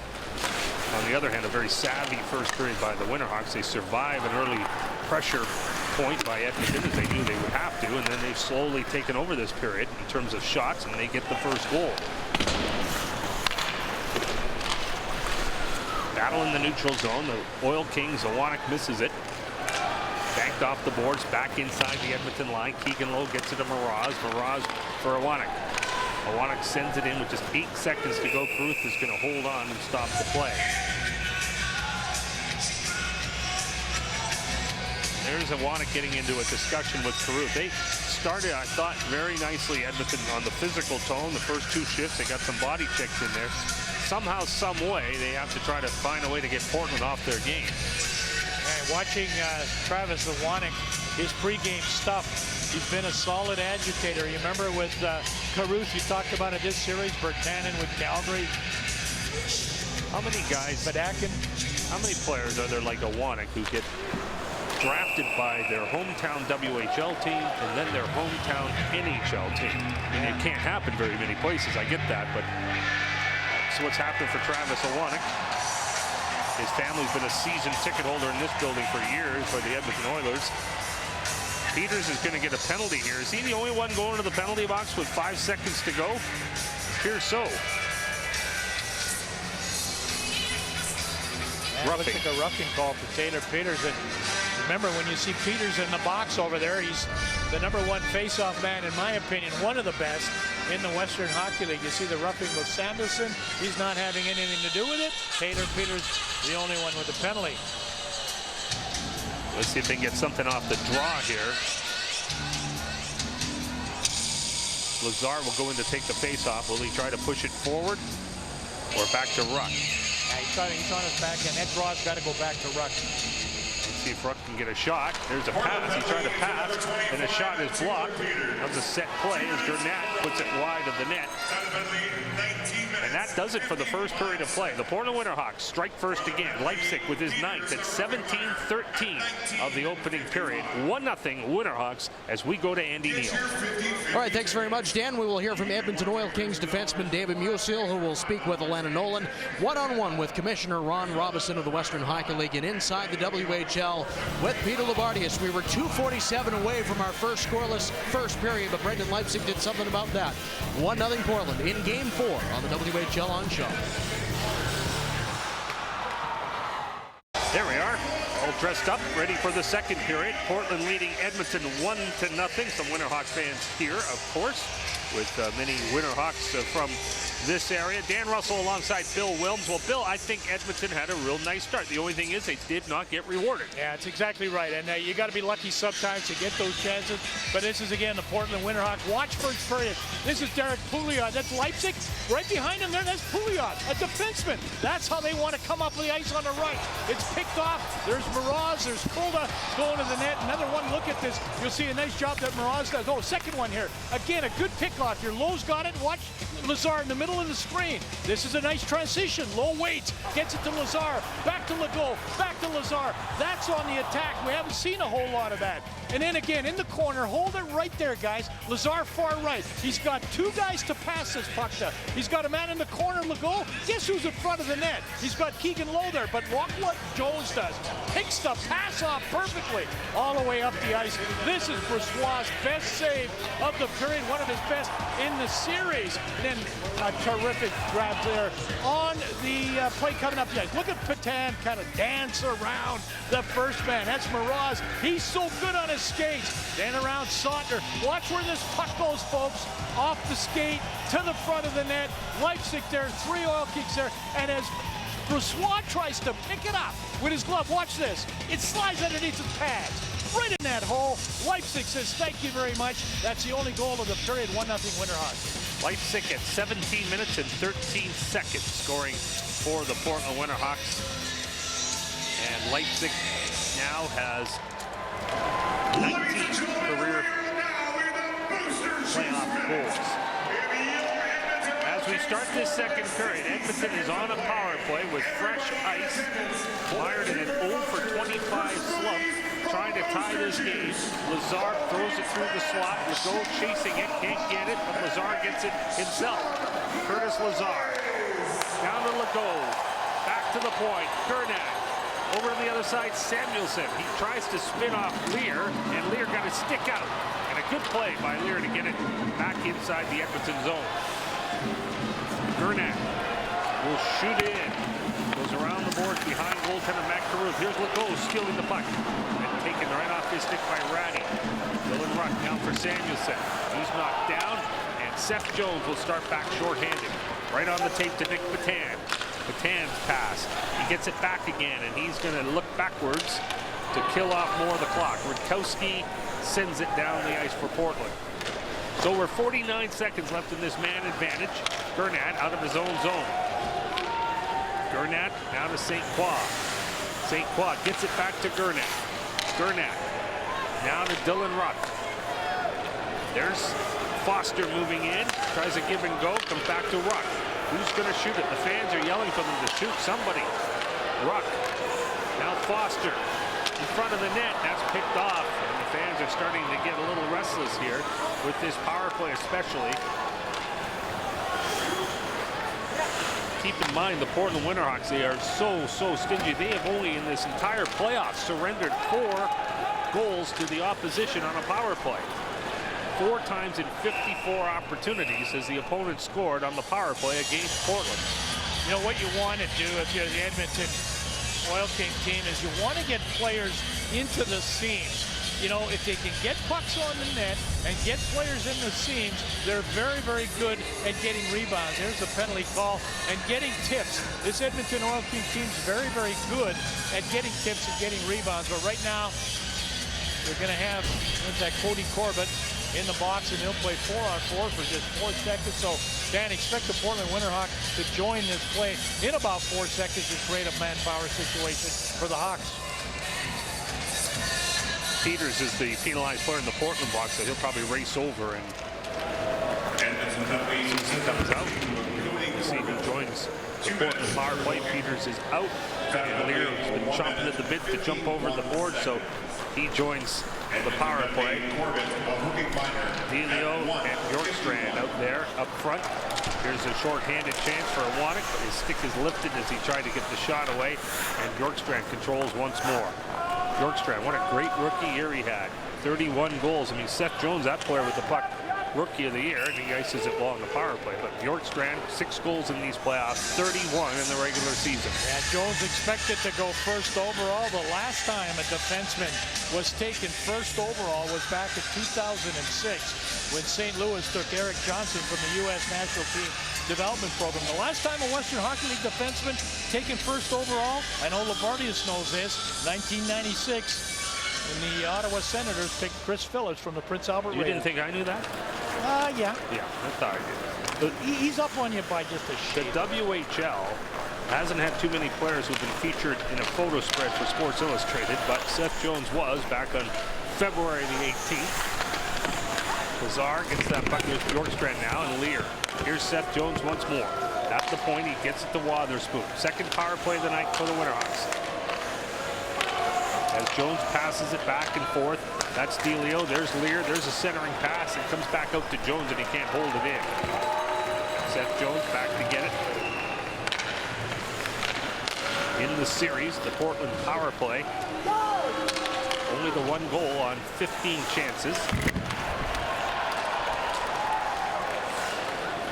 On the other hand, a very savvy first period by the Winterhawks. They survive an early pressure point by Edmonton, as they knew they would have to, and then they've slowly taken over this period in terms of shots, and they get the first goal. Battle in the neutral zone. The Oil Kings, Zawanek misses it. Banked off the boards, back inside the Edmonton line. Keegan Lowe gets it to Mraz. Mraz for Zawanek. Zawanek sends it in with just 8 seconds to go. Carruth is going to hold on and stop the play. There's Zawanek getting into a discussion with Carruth. They started, I thought, very nicely, Edmonton, on the physical tone. The first 2 shifts, they got some body checks in there. Somehow, some way, they have to try to find a way to get Portland off their game. And watching Travis Zawanek, his pregame stuff, he's been a solid agitator. You remember with Carruth, you talked about it this series, Bertanen with Calgary. How many guys, Badakin. How many players are there like Zawanek who get drafted by their hometown WHL team and then their hometown NHL team? I mean, it can't happen very many places, I get that, but that's what's happened for Travis Zawanek. His family's been a season ticket holder in this building for years for the Edmonton Oilers. Peters is going to get a penalty here. Is he the only one going to the penalty box with 5 seconds to go? Appears so. Looks like a roughing call for Taylor Peters. And remember, when you see Peters in the box over there, he's the #1 face-off man, in my opinion, one of the best in the Western Hockey League. You see the roughing with Samuelson. He's not having anything to do with it. Taylor Peters, the only one with the penalty. Let's see if they can get something off the draw here. Lazar will go in to take the face-off. Will he try to push it forward or back to Ruck? Yeah, he's on his back, and that draw's got to go back to Ruck. Let's see see if Ruck can get a shot. There's a pass. He tried to pass, and the shot is blocked. That was a set play as Gurnett puts it wide of the net. And that does it for the first period of play. The Portland Winterhawks strike first again. Leipzig with his ninth at 17-13 of the opening period. 1-0 Winterhawks as we go to Andy Neal. All right, thanks very much, Dan. We will hear from Edmonton Oil Kings defenseman David Musil, who will speak with Alana Nolan. One-on-one with Commissioner Ron Robison of the Western Hockey League, and inside the WHL with Peter Labardius. We were 2:47 away from our first scoreless first period, but Brendan Leipzig did something about that. 1-0 Portland in Game 4 on the WHL on Shaw. There we are, all dressed up, ready for the second period. Portland leading Edmonton 1-0. Some Winterhawks fans here, of course, with many Winterhawks from this area. Dan Russell alongside Bill Wilms. Well, Bill, I think Edmonton had a real nice start. The only thing is they did not get rewarded. Yeah, it's exactly right. And you got to be lucky sometimes to get those chances. But this is, again, the Portland Winterhawks. Watch first period. This is Derek Pouliot. That's Leipzig. Right behind him there, that's Pouliot, a defenseman. That's how they want to come up the ice on the right. It's picked off. There's Mraz. There's Kolda going to the net. Another one. Look at this. You'll see a nice job that Mraz does. Oh, second one here. Again, a good pick-off. Your Lowe's got it. Watch Lazar in the middle of the screen. This is a nice transition. Low weight. Gets it to Lazar. Back to Legault. Back to Lazar. That's on the attack. We haven't seen a whole lot of that. And then again, in the corner, hold it right there, guys. Lazar far right. He's got two guys to pass this puck to. He's got a man in the corner, Legault. Guess who's in front of the net? He's got Keegan Lowe there, but watch what Jones does. Picks the pass off perfectly all the way up the ice. This is Brossois' best save of the period, one of his best in the series. And then a terrific grab there on the play coming up the ice. Look at Patan kind of dance around the first man. That's Mraz. He's so good on his skates. Then around Sautner. Watch where this puck goes, folks. Off the skate to the front of the net. Leipzig there, 3 oil kicks there. And as Brossois tries to pick it up with his glove, watch this. It slides underneath his pads. Right in that hole. Leipzig says, thank you very much. That's the only goal of the period. 1-0 Winterhawks. Leipzig at 17 minutes and 13 seconds scoring for the Portland Winterhawks. And Leipzig now has 19 career playoff goals. As we start this second period, Edmonton is on a power play with fresh ice. Mired in an 0 for 25 slump, trying to tie this game. Lazar throws it through the slot. Legault chasing it, can't get it, but Lazar gets it himself. Curtis Lazar down to Legault, back to the point. Gurnett over to the other side. Samuelson. He tries to spin off Lear, and Lear got his stick out. And a good play by Lear to get it back inside the Edmonton zone. Gurnett will shoot in. Goes around the boards behind goaltender Matt Carruth. Here's Legault skilling the puck. And taken right off his stick by Ratty. Dylan Ruck now for Samuelson. He's knocked down, and Seth Jones will start back shorthanded. Right on the tape to Nick Patan. Patan's pass. He gets it back again, and he's going to look backwards to kill off more of the clock. Rutkowski sends it down the ice for Portland. So we're 49 seconds left in this man advantage. Gurnett out of his own zone. Gurnett now to St. Croix. St. Croix gets it back to Gurnett. Gurnett now to Dylan Ruck. There's Foster moving in. Tries a give and go. Comes back to Ruck. Who's going to shoot it? The fans are yelling for them to shoot somebody. Ruck. Now Foster in front of the net. That's picked off. And the fans are starting to get a little restless here with this power play especially. Keep in mind the Portland Winterhawks, they are so stingy. They have only in this entire playoff surrendered 4 goals to the opposition on a power play. 4 times in 54 opportunities has the opponent scored on the power play against Portland. You know what you want to do if you're the Edmonton Oil King team is you want to get players into the seams. You know, if they can get pucks on the net and get players in the seams, they're very good at getting rebounds. There's the penalty call and getting tips. This Edmonton Oil King team's very good at getting tips and getting rebounds. But right now, they're going to have that Cody Corbett in the box, and he'll play 4-on-4 for just 4 seconds. So, Dan, expect the Portland Winterhawks to join this play in about 4 seconds to create a manpower situation for the Hawks. Peters is the penalized player in the Portland box, so he'll probably race over and he comes out. You see who joins the Portland power play. Peters is out, and Lear has been chomping at the bit to jump over the board, so he joins the power play. Delio and Bjorkstrand out there up front. Here's a short-handed chance for Wannick, but his stick is lifted as he tried to get the shot away, and Bjorkstrand controls once more. Bjorkstrand, what a great rookie year he had. 31 goals. I mean, Seth Jones, that player with the puck, rookie of the year, and he ices it well in the power play. But Bjorkstrand, 6 goals in these playoffs, 31 in the regular season. Yeah, Jones expected to go first overall. The last time a defenseman was taken first overall was back in 2006 when St. Louis took Eric Johnson from the U.S. National Team Development Program. The last time a Western Hockey League defenseman taken first overall, I know Labardius knows this, 1996. And the Ottawa Senators picked Chris Phillips from the Prince Albert You Raiders. didn't think I knew that? Yeah. Yeah, I thought I did. He's up on you by just a shade. The WHL hasn't had too many players who've been featured in a photo spread for Sports Illustrated, but Seth Jones was back on February the 18th. Lazar gets that puck with Bjorkstrand now, and Lear. Here's Seth Jones once more. At the point, he gets it to Wotherspoon. Second power play of the night for the Winterhawks. As Jones passes it back and forth, that's Delio. There's Lear. There's a centering pass. It comes back out to Jones, and he can't hold it in. Seth Jones back to get it. In the series, the Portland power play. Only the 1 goal on 15 chances.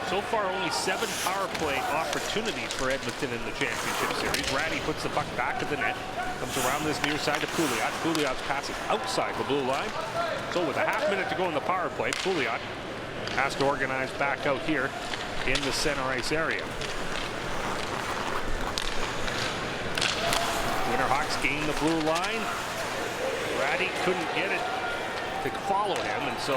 So far, only 7 power play opportunities for Edmonton in the championship series. Ratty puts the puck back of the net. Comes around this near side to Pouliot. Pouliot's passing outside the blue line. So with a half-minute to go in the power play, Pouliot has to organize back out here in the center ice area. Winterhawks gain the blue line. Ratty couldn't get it to follow him, and so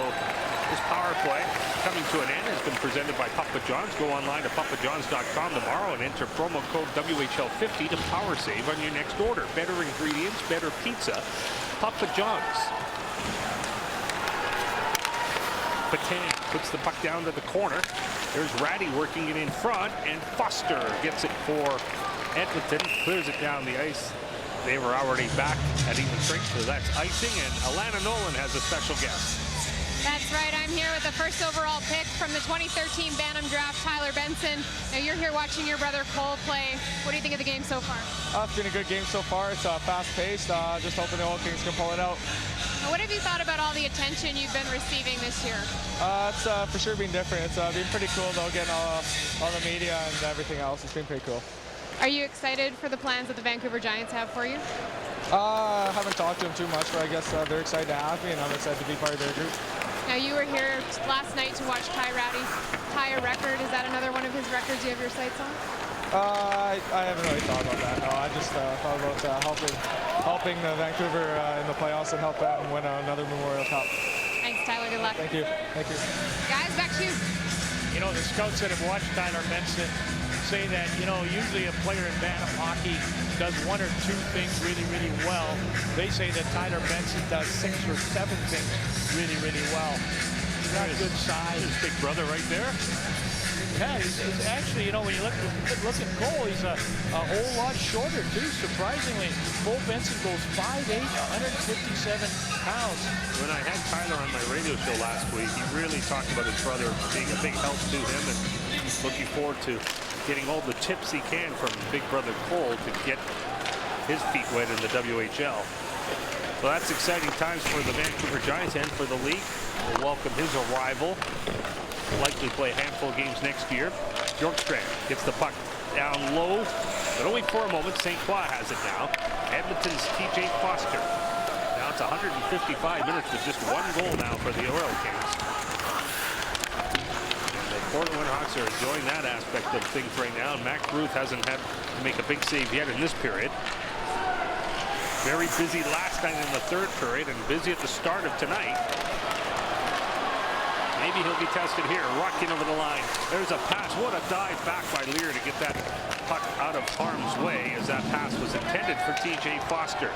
this power play coming to an end has been presented by Papa John's. Go online to papajohns.com tomorrow and enter promo code WHL50 to power save on your next order. Better ingredients, better pizza. Papa John's. Patang puts the puck down to the corner. There's Ratty working it in front, and Foster gets it for Edmonton. Clears it down the ice. They were already back at even strength, so that's icing, and Alana Nolan has a special guest. That's right. I'm here with the first overall pick from the 2013 Bantam Draft, Tyler Benson. Now you're here watching your brother Cole play. What do you think of the game so far? It's been a good game so far. It's fast-paced. Just hoping the Oil Kings can pull it out. Now, what have you thought about all the attention you've been receiving this year? It's for sure been different. It's been pretty cool, though, getting all the media and everything else. It's been pretty cool. Are you excited for the plans that the Vancouver Giants have for you? I haven't talked to them too much, but I guess they're excited to have me, and I'm excited to be part of their group. Now, you were here last night to watch Ty Ratty tie a record. Is that another one of his records you have your sights on? I haven't really thought about that. No, I just thought about helping Vancouver in the playoffs and help them win another Memorial Cup. Thanks, Tyler. Good luck. Thank you. Thank you. Guys, back to you. You know, the scouts that have watched Tyler Benson say that, you know, usually a player in Bantam hockey does 1 or 2 things really, really well. They say that Tyler Benson does 6 or 7 things really, really well. He's got good size. His big brother right there. Yeah, he's actually, you know, when you look at Cole, he's a whole lot shorter too. Surprisingly, Cole Benson goes 5'8", 157 pounds. When I had Tyler on my radio show last week, he really talked about his brother being a big help to him, and looking forward to getting all the tips he can from big brother Cole to get his feet wet in the WHL. So that's exciting times for the Vancouver Giants and for the league. We'll welcome his arrival. Likely play a handful of games next year. Bjorkstrand gets the puck down low, but only for a moment. St. Croix has it now. Edmonton's TJ Foster. Now it's 155 minutes with just 1 goal now for the Oil Kings. Portland Winterhawks are enjoying that aspect of things right now. And Mac Ruth hasn't had to make a big save yet in this period. Very busy last night in the 3rd period and busy at the start of tonight. maybe he'll be tested here. Rocking over the line. There's a pass. What a dive back by Lear to get that puck out of harm's way, as that pass was intended for TJ Foster.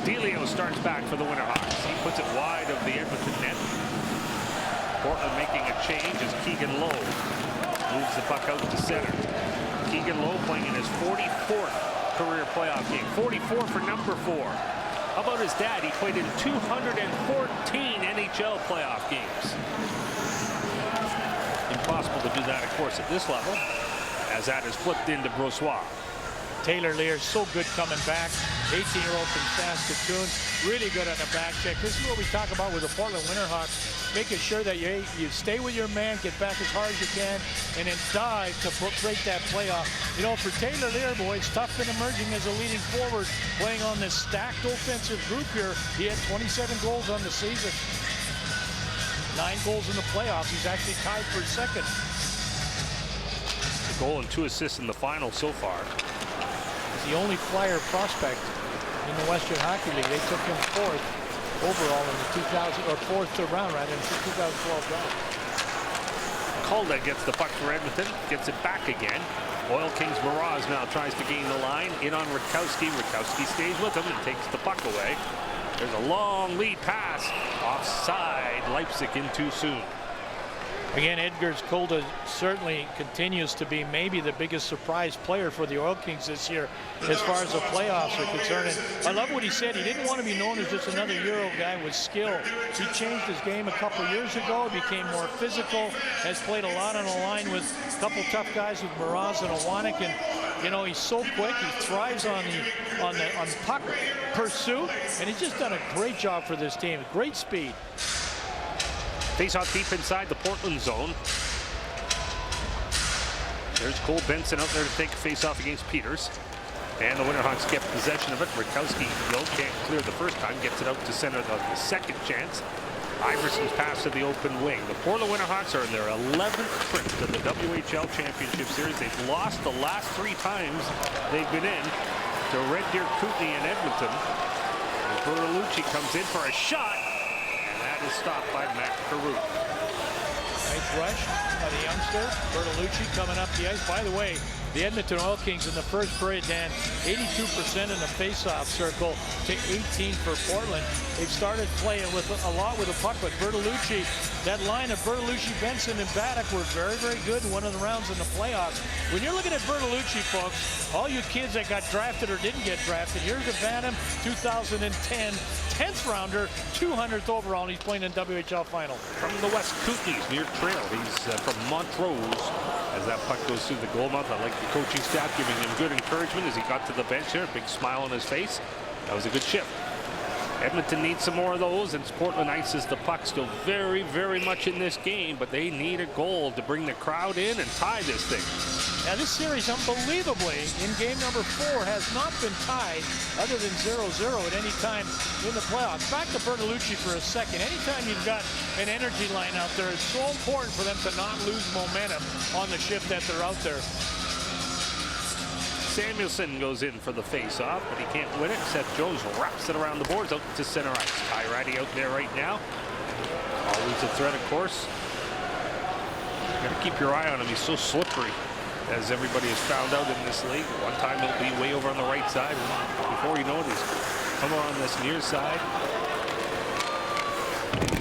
Delio starts back for the Winterhawks. He puts it wide of the Edmonton net. Portland making a change as Keegan Lowe moves the puck out to center. Keegan Lowe playing in his 44th career playoff game. 44 for number 4. How about his dad? He played in 214 NHL playoff games. Impossible to do that, of course, at this level, as that is flipped into Brossoit. Taylor Lear, so good coming back. 18-year-old from Saskatoon, really good on the back check. This is what we talk about with the Portland Winterhawks, making sure that you stay with your man, get back as hard as you can, and then dive to break that playoff. You know, for Taylor Lear, boy, it's tough been emerging as a leading forward, playing on this stacked offensive group here. He had 27 goals on the season, 9 goals in the playoffs. He's actually tied for second. A goal and 2 assists in the final so far. He's the only Flyer prospect in the Western Hockey League. They took him 4th overall in the 4th round, rather, in the 2012 draft. Calda gets the puck for Edmonton, gets it back again. Oil Kings Miraz now tries to gain the line. In on Rutkowski. Rutkowski stays with him and takes the puck away. There's a long lead pass. Offside. Leipzig in too soon. Again, Edgars Calda certainly continues to be maybe the biggest surprise player for the Oil Kings this year as far as the playoffs are concerned. And I love what he said. He didn't want to be known as just another Euro guy with skill. He changed his game a couple years ago, became more physical, has played a lot on the line with a couple tough guys with Miraz and Owanek. And you know, he's so quick. He thrives on puck pursuit, and he's just done a great job for this team. Great speed. Face-off deep inside the Portland zone. There's Cole Benson out there to take a face-off against Peters. And the Winterhawks get possession of it. Rutkowski, though, can't clear the first time. Gets it out to center on the second chance. Iverson's pass to the open wing. The Portland Winterhawks are in their 11th trip to the WHL Championship Series. They've lost the last 3 times they've been in to Red Deer, Kootenay, and Edmonton. And Bertolucci comes in for a shot. Is stopped by Matt Carew. Nice rush by the youngster. Bertolucci coming up the ice. By the way, the Edmonton Oil Kings in the first period, Dan, 82% in the face-off circle to 18 for Portland. They've started playing with a lot with the puck, but Bertolucci, that line of Bertolucci, Benson, and Baddock were very, very good in one of the rounds in the playoffs. When you're looking at Bertolucci, folks, all you kids that got drafted or didn't get drafted, here's a Bantam 2010 10th rounder, 200th overall, and he's playing in WHL final. From the West Kootenays near Trail. He's from Montrose. As that puck goes through the goal mouth, I like the coaching staff giving him good encouragement as he got to the bench here. Big smile on his face. That was a good shift. Edmonton needs some more of those, and Portland ices the puck. Still very, very much in this game, but they need a goal to bring the crowd in and tie this thing. Now, this series, unbelievably, in game number 4, has not been tied other than 0-0 at any time in the playoffs. Back to Bertolucci for a second. Anytime you've got an energy line out there, it's so important for them to not lose momentum on the shift that they're out there. Samuelson goes in for the face-off, but he can't win it. Seth Jones wraps it around the boards out to center ice. Ty Ratty out there right now. Always a threat, of course. You gotta keep your eye on him. He's so slippery, as everybody has found out in this league. One time he'll be way over on the right side. Before you know it, he's come on this near side.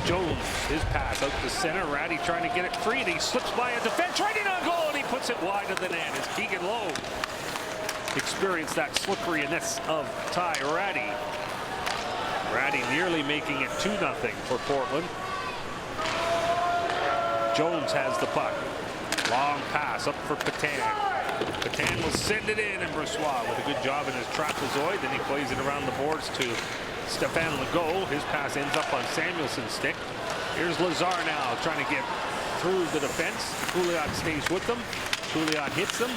Jones, his pass out to center. Ratty trying to get it free, and he slips by a defense right in on goal, and he puts it wide of the net. As Keegan Lowe experienced that slipperiness of Ty Ratty. Ratty nearly making it 2-0 for Portland. Jones has the puck. Long pass up for Patan. Patan will send it in, and Brossoit with a good job in his trapezoid. Then he plays it around the boards to Stéphane Legault. His pass ends up on Samuelson's stick. Here's Lazar now trying to get through the defense. Pouliot stays with them. Pouliot hits them.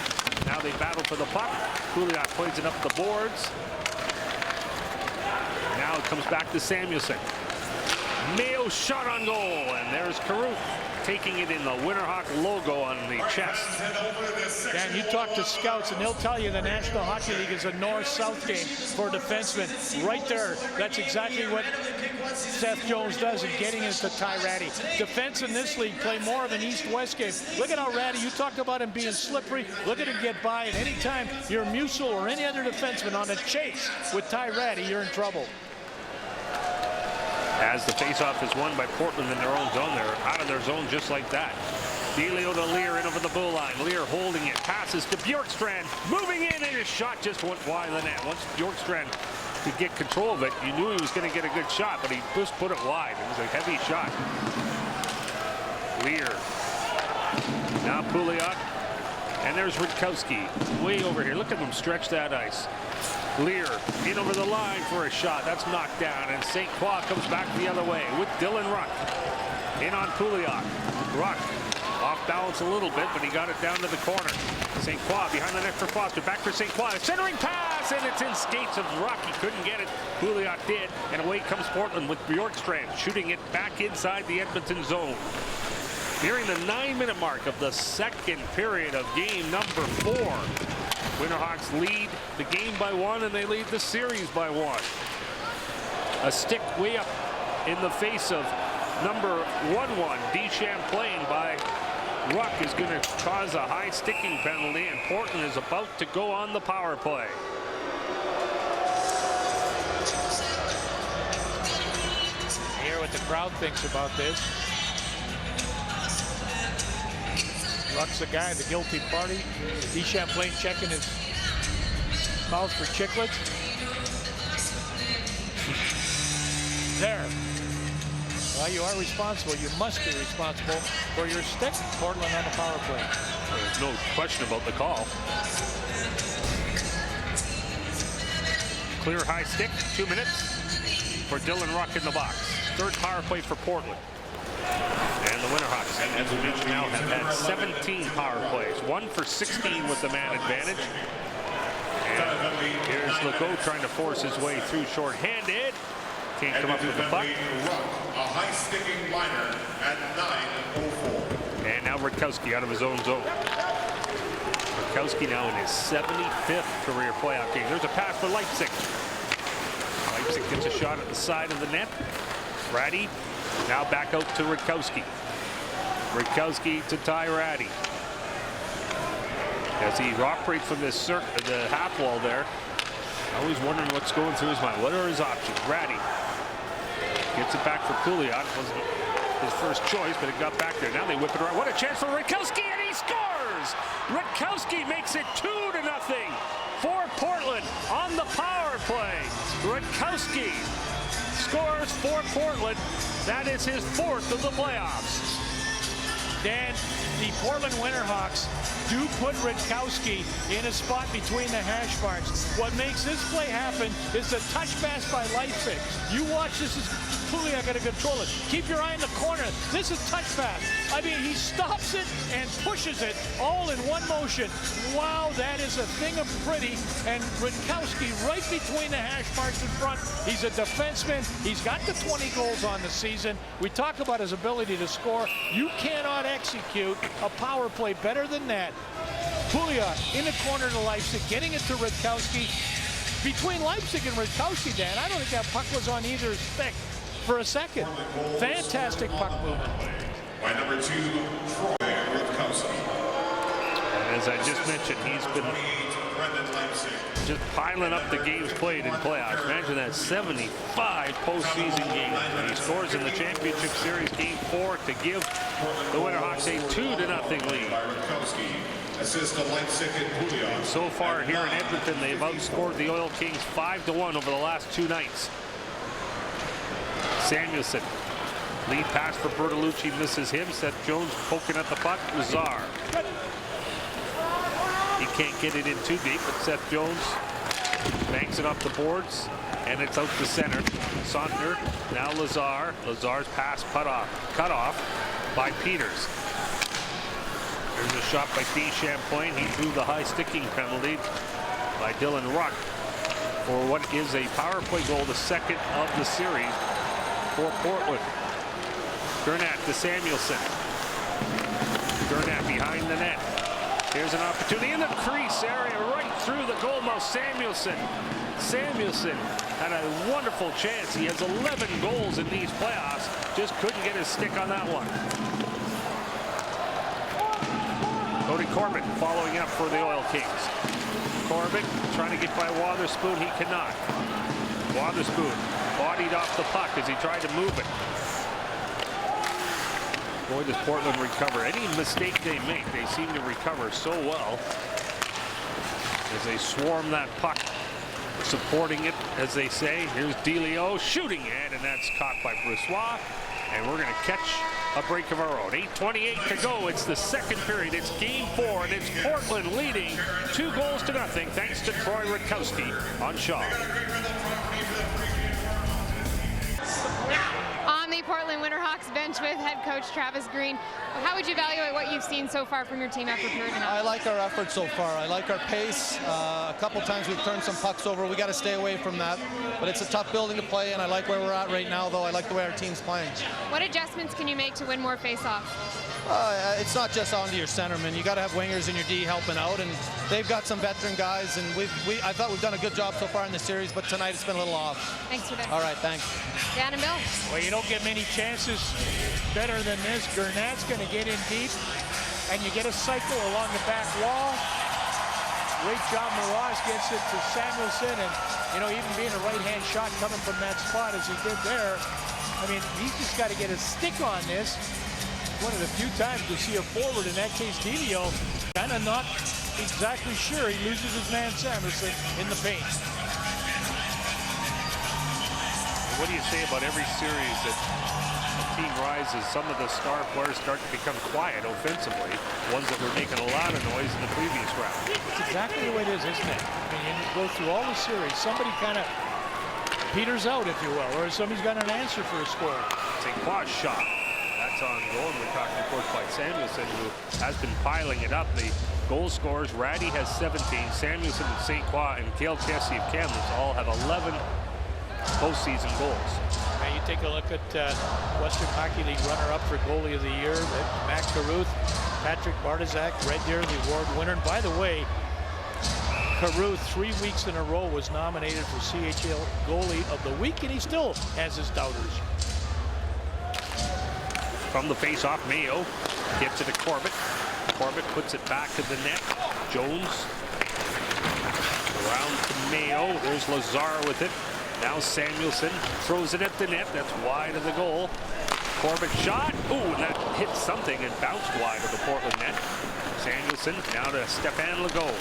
Now they battle for the puck. Pouliot plays it up the boards. Now it comes back to Samuelson. Mayo shot on goal, and there's Carew. taking it in the Winterhawk logo on the chest. Dan, you talk to scouts and they'll tell you the National Hockey League is a north-south game for defensemen. Right there, that's exactly what Seth Jones does in getting into Ty Ratty. Defense in this league play more of an east-west game. Look at how Ratty, you talked about him being slippery. Look at him get by, and anytime you're Musil or any other defenseman on a chase with Ty Ratty, you're in trouble. As the faceoff is won by Portland in their own zone, they're out of their zone just like that. Delio to Lear in over the blue line. Lear holding it, passes to Bjorkstrand, moving in, and his shot just went wide of the net. Once Bjorkstrand could get control of it, you knew he was going to get a good shot, but he just put it wide. It was a heavy shot. Lear. Now Pouliot. And there's Rutkowski way over here. Look at them stretch that ice. Lear in over the line for a shot. That's knocked down, and St. Croix comes back the other way with Dylan Ruck. In on Pouliot. Ruck off balance a little bit, but he got it down to the corner. St. Croix behind the net for Foster. Back for St. Croix. Centering pass, and it's in skates of Ruck. He couldn't get it. Pouliot did, and away comes Portland with Bjorkstrand shooting it back inside the Edmonton zone. Nearing the 9-minute mark of the second period of game number 4. Winterhawks lead the game by 1, and they lead the series by 1. A stick way up in the face of number 1-1, D. Champlain by Ruck is going to cause a high sticking penalty, and Portland is about to go on the power play. Hear what the crowd thinks about this. Ruck's the guy, the guilty party. D. Champlain checking his mouth for chiclets. There. Well, you are responsible. You must be responsible for your stick. Portland on the power play. There's no question about the call. Clear high stick, 2 minutes for Dylan Ruck in the box. Third power play for Portland. And the Winterhawks, as we mentioned now, have had 17 power plays. 1 for 16 with the man advantage. And here's Legault trying to force his way through short-handed. Can't come up with the puck. A high-sticking liner at 9:04. And now Rutkowski out of his own zone. Rutkowski now in his 75th career playoff game. There's a pass for Leipzig. Leipzig gets a shot at the side of the net. Ratty now back out to Rutkowski. Rutkowski to Ty Ratty. As he operates from this the half wall there, always wondering what's going through his mind. What are his options? Ratty gets it back for Pouliot. Wasn't his first choice, but it got back there. Now they whip it around. What a chance for Rutkowski, and he scores! Rutkowski makes it 2-0 for Portland on the power play. Rutkowski scores for Portland. That is his 4th of the playoffs. Dan, the Portland Winterhawks do put Rutkowski in a spot between the hash marks. What makes this play happen is the touch pass by Leipzig. You watch this as Pouliot got to control it. Keep your eye in the corner. This is touch pass. I mean, he stops it and pushes it all in one motion. Wow, that is a thing of pretty. And Rutkowski right between the hash marks in front. He's a defenseman. He's got the 20 goals on the season. We talk about his ability to score. You cannot execute a power play better than that. Pouliot in the corner to Leipzig, getting it to Rutkowski. Between Leipzig and Rutkowski, Dan, I don't think that puck was on either stick for a second. Fantastic puck movement. By number 2, Troy Rutkowski. And as I just mentioned, he's been just piling up the games played in playoffs. Imagine that, 75 postseason games. And he scores in the championship series game 4 to give the Winterhawks a 2-0 lead. So far here in Edmonton, they've outscored the Oil Kings 5-1 over the last 2 nights. Samuelson, lead pass for Bertolucci, misses him. Seth Jones poking at the puck. Lazar. He can't get it in too deep, but Seth Jones banks it off the boards, and it's out to center. Saunders, now Lazar. Lazar's pass cut off by Peters. There's a shot by D. Champlain. He drew the high sticking penalty by Dylan Ruck for what is a power play goal, the 2nd of the series for Portland. Gernat to Samuelson. Gurnett behind the net. Here's an opportunity in the crease area, right through the goalmouth. Samuelsson had a wonderful chance. He has 11 goals in these playoffs. Just couldn't get his stick on that one. Cody Corbett following up for the Oil Kings. Corbett trying to get by Wotherspoon. He cannot. Wotherspoon bodied off the puck as he tried to move it. Boy, does Portland recover. Any mistake they make, they seem to recover so well as they swarm that puck, supporting it, as they say. Here's DeLeo shooting it, and that's caught by Brissois. And we're going to catch a break of our own. 8:28 to go. It's the second period. It's game 4, and it's Portland leading 2-0 thanks to Troy Rutkowski on Shaw. On the Portland Winterhawks bench with head coach Travis Green. How would you evaluate what you've seen so far from your team after period and a half? I like our effort so far. I like our pace. A couple times we've turned some pucks over. We got to stay away from that. But it's a tough building to play, and I like where we're at right now, though. I like the way our team's playing. What adjustments can you make to win more face-offs? It's not just onto your centerman. You got to have wingers in your D helping out, and they've got some veteran guys, and I thought we've done a good job so far in the series, but tonight it's been a little off. Thanks for that. All right, thanks. Dan and Bill. Well, you don't get many chances better than this. Gurnett's going to get in deep, and you get a cycle along the back wall. Great job. Moroz gets it to Samuelsson, and even being a right-hand shot coming from that spot as he did there, I mean, he's just got to get a stick on this. One of the few times you see a forward, in that case DeLeo, kind of not exactly sure. He loses his man Samuelsson in the paint. What do you say about every series that a team rises, some of the star players start to become quiet offensively, ones that were making a lot of noise in the previous round? It's exactly the way it is, isn't it? I mean, you go through all the series, somebody kind of peters out, if you will, or somebody's got an answer for a score. It's a quad shot. That's on goal, and we're talking, of course, by Samuelsson, who has been piling it up. The goal scorers, Ratty has 17, Samuelsson and St. Croix and Cale Kessie of Kamloops all have 11 postseason goals. Now you take a look at Western Hockey League runner-up for goalie of the year, Max Carruth, Patrick Bartizak, Red Deer, the award winner. And by the way, Carruth 3 weeks in a row was nominated for CHL goalie of the week, and he still has his doubters. From the face-off, Mayo gets it to Corbett. Corbett puts it back to the net. Jones around to Mayo. There's Lazar with it. Now Samuelsson throws it at the net. That's wide of the goal. Corbett shot. Ooh, and that hit something and bounced wide of the Portland net. Samuelsson now to Stefan Legault.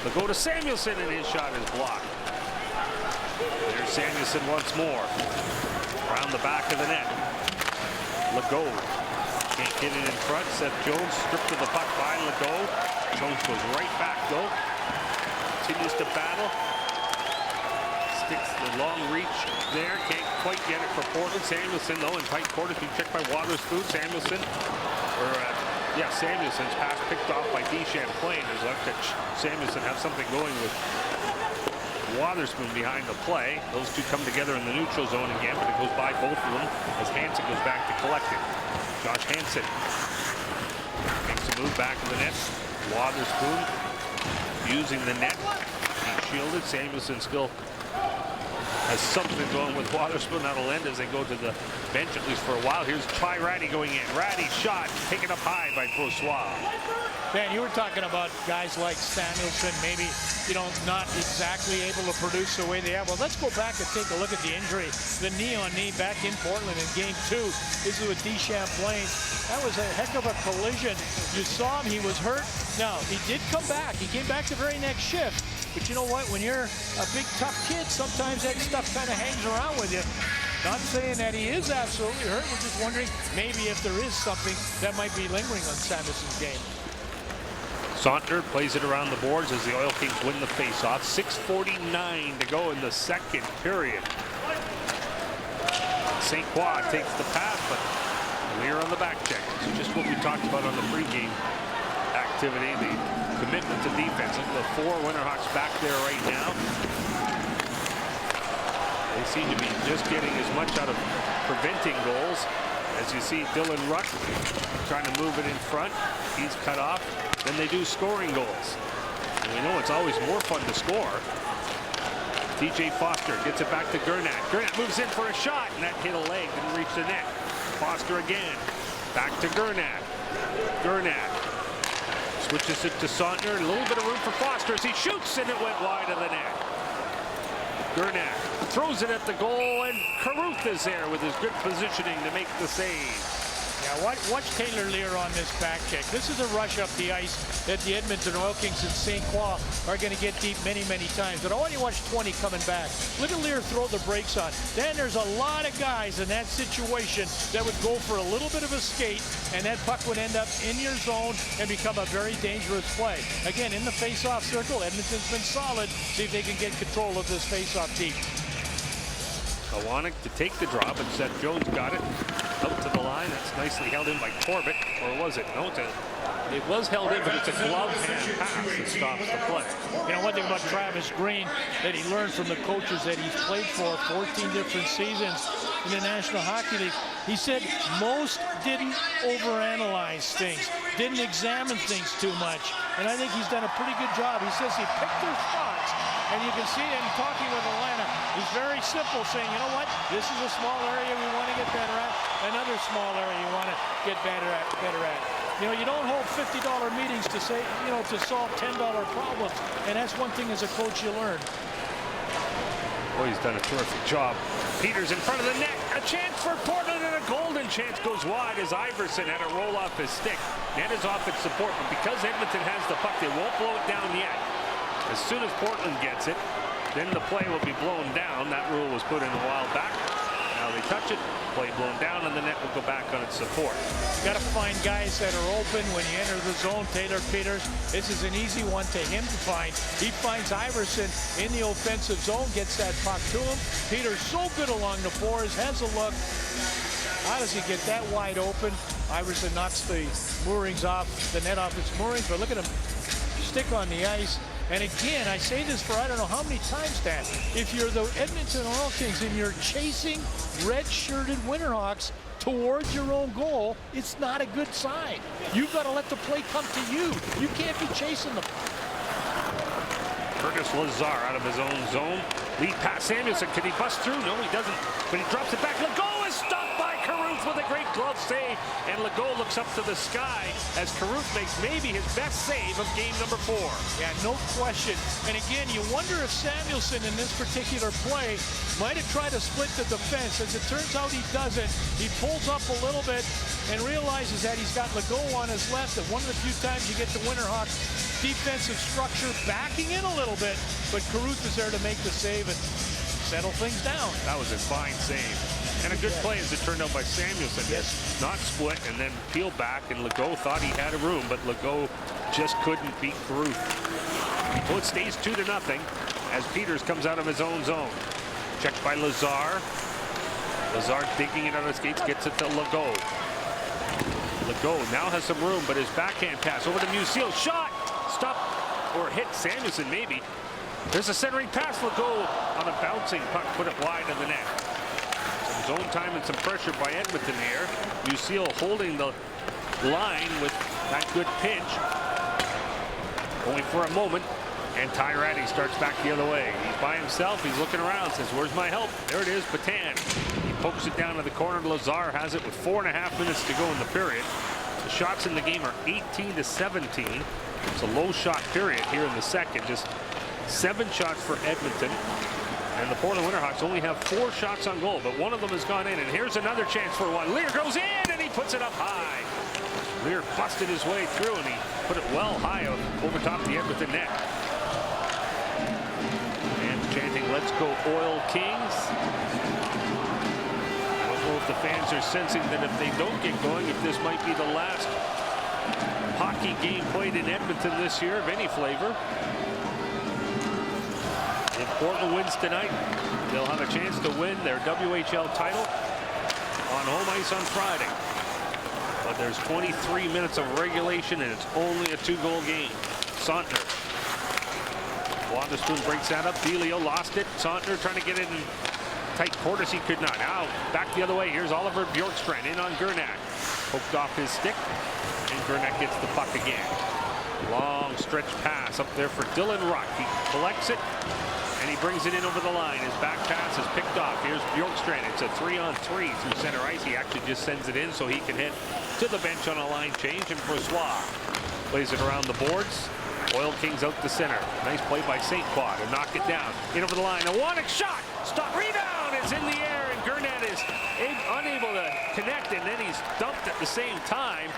Legault to Samuelsson, and his shot is blocked. There's Samuelsson once more. Around the back of the net. Legault can't get it in front. Seth Jones stripped of the puck by Legault. Jones goes right back though. Continues to battle. Sticks the long reach there. Can't quite get it for Portland. Samuelsson though in tight quarters. Being checked by Wotherspoon. Samuelsson. Samuelsson's pass picked off by D. Champlain. Has left Samuelsson have something going with Wotherspoon behind the play. Those two come together in the neutral zone again, but it goes by both of them as Hansen goes back to collect it. Josh Hansen makes a move back to the net. Wotherspoon using the net. He's shielded. Samuelsson still has something going with Wotherspoon. That'll end as they go to the bench, at least for a while. Here's Try Ratty going in. Ratty shot taken up high by Brissois. Dan, you were talking about guys like Samuelsson, maybe, not exactly able to produce the way they have. Well, let's go back and take a look at the injury. The knee-on-knee back in Portland in Game 2. This is with D. Champlain. That was a heck of a collision. You saw him. He was hurt. Now, he did come back. He came back the very next shift. But you know what? When you're a big, tough kid, sometimes that stuff kind of hangs around with you. Not saying that he is absolutely hurt. We're just wondering maybe if there is something that might be lingering on Samuelsson's game. Saunter plays it around the boards as the Oil Kings win the faceoff. 6:49 to go in the second period. St. Croix takes the pass, but we're on the back check. So just what we talked about on the pregame activity, the commitment to defense. Look at the 4 Winterhawks back there right now. They seem to be just getting as much out of preventing goals As you see, Dylan Ruck trying to move it in front. He's cut off. Then they do scoring goals. And we know it's always more fun to score. TJ Foster gets it back to Gernat. Gernat moves in for a shot, and that hit a leg, didn't reach the net. Foster again. Back to Gernat. Gernat switches it to Sontner. A little bit of room for Foster as he shoots, and it went wide of the net. Gernat throws it at the goal, and Caruth is there with his good positioning to make the save. Yeah, watch Taylor Lear on this back check. This is a rush up the ice that the Edmonton Oil Kings and St. Croix are going to get deep many, many times. But I want you to watch 20 coming back. Look at Lear throw the brakes on. Then there's a lot of guys in that situation that would go for a little bit of a skate, and that puck would end up in your zone and become a very dangerous play. Again, in the face-off circle, Edmonton's been solid. See if they can get control of this face-off deep. Kawanek to take the drop, and Seth Jones got it out to the line. That's nicely held in by Corbett, or was it? No, it was held in, but it's a glove hand pass that stops the play. You know, one thing about Travis Green that he learned from the coaches that he's played for 14 different seasons in the National Hockey League, he said most didn't overanalyze things, didn't examine things too much, and I think he's done a pretty good job. He says he picked their spots, and you can see him talking with Atlanta. He's very simple, saying, you know what, this is a small area we want to get better at, another small area you want to get better at. You know, you don't hold $50 meetings to say, you know, to solve $10 problems, and that's one thing as a coach you learn. Boy, he's done a terrific job. Peters in front of the net, a chance for Portland, and a golden chance goes wide as Iverson had a roll off his stick. Net is off its support, but because Edmonton has the puck, they won't blow it down yet. As soon as Portland gets it, then the play will be blown down. That rule was put in a while back. Now they touch it, play blown down, and the net will go back on its support. Got to find guys that are open when you enter the zone. Taylor Peters, this is an easy one to him to find. He finds Iverson in the offensive zone, gets that puck to him. Peters so good along the boards, has a look. How does he get that wide open? Iverson knocks the moorings off, the net off its moorings, but look at him stick on the ice. And again, I say this for I don't know how many times, Dan. If you're the Edmonton Oil Kings and you're chasing red-shirted Winterhawks towards your own goal, it's not a good sign. You've got to let the play come to you. You can't be chasing them. Curtis Lazar out of his own zone. Lead pass Samuelson. Can he bust through? No, he doesn't. But he drops it back. Legault is stopped by Caruth with a great glove save. And Legault looks up to the sky as Caruth makes maybe his best save of game number 4. Yeah, no question. And again, you wonder if Samuelson in this particular play might have tried to split the defense. As it turns out, he doesn't. He pulls up a little bit and realizes that he's got Legault on his left. And one of the few times you get the Winterhawks defensive structure backing in a little bit, but Caruth is there to make the save and settle things down. That was a fine save. And a good play as it turned out by Samuelson. Yes. Not split and then peeled back, and Legault thought he had a room, but Legault just couldn't beat Caruth. So it stays 2-0 as Peters comes out of his own zone. Checked by Lazar. Lazar digging it on his skates, gets it to Legault. Legault now has some room, but his backhand pass over to Musil. Shot! Stop or hit Samuelson maybe. There's a centering pass. Legault on a bouncing puck, put it wide of the net. Some zone time and some pressure by Edmonton here. Musil holding the line with that good pinch. Only for a moment. And Tyrati starts back the other way. He's by himself. He's looking around. Says, where's my help? There it is, Patan. He pokes it down to the corner. Lazar has it with 4.5 minutes to go in the period. The shots in the game are 18-17. It's a low shot period here in the second. Just 7 shots for Edmonton. And the Portland Winterhawks only have 4 shots on goal, but one of them has gone in. And here's another chance for one. Lear goes in, and he puts it up high. Lear busted his way through, and he put it well high over top the Edmonton net. And chanting, let's go Oil Kings. I don't know if the fans are sensing that if they don't get going, if this might be the last hockey game played in Edmonton this year of any flavor. If Portland wins tonight, they'll have a chance to win their WHL title on home ice on Friday. But there's 23 minutes of regulation, and it's only a 2-goal game. Sontner. Waterspoon breaks that up. Delio lost it. Sontner trying to get it in tight quarters, he could not. Now back the other way. Here's Oliver Bjorkstrand in on Gernat. Poked off his stick, and Gernat gets the puck again. Long stretch pass up there for Dylan Ruck. He collects it, and he brings it in over the line. His back pass is picked off. Here's Bjorkstrand. It's a 3-on-3 through center ice. He actually just sends it in so he can head to the bench on a line change, and Brossoit plays it around the boards. Oil Kings out the center. Nice play by St. Croix to knock it down. In over the line. A Wannick shot. Stop. Rebound is in the air, and Gernat is unable to connect, and then he's dumped at the same time.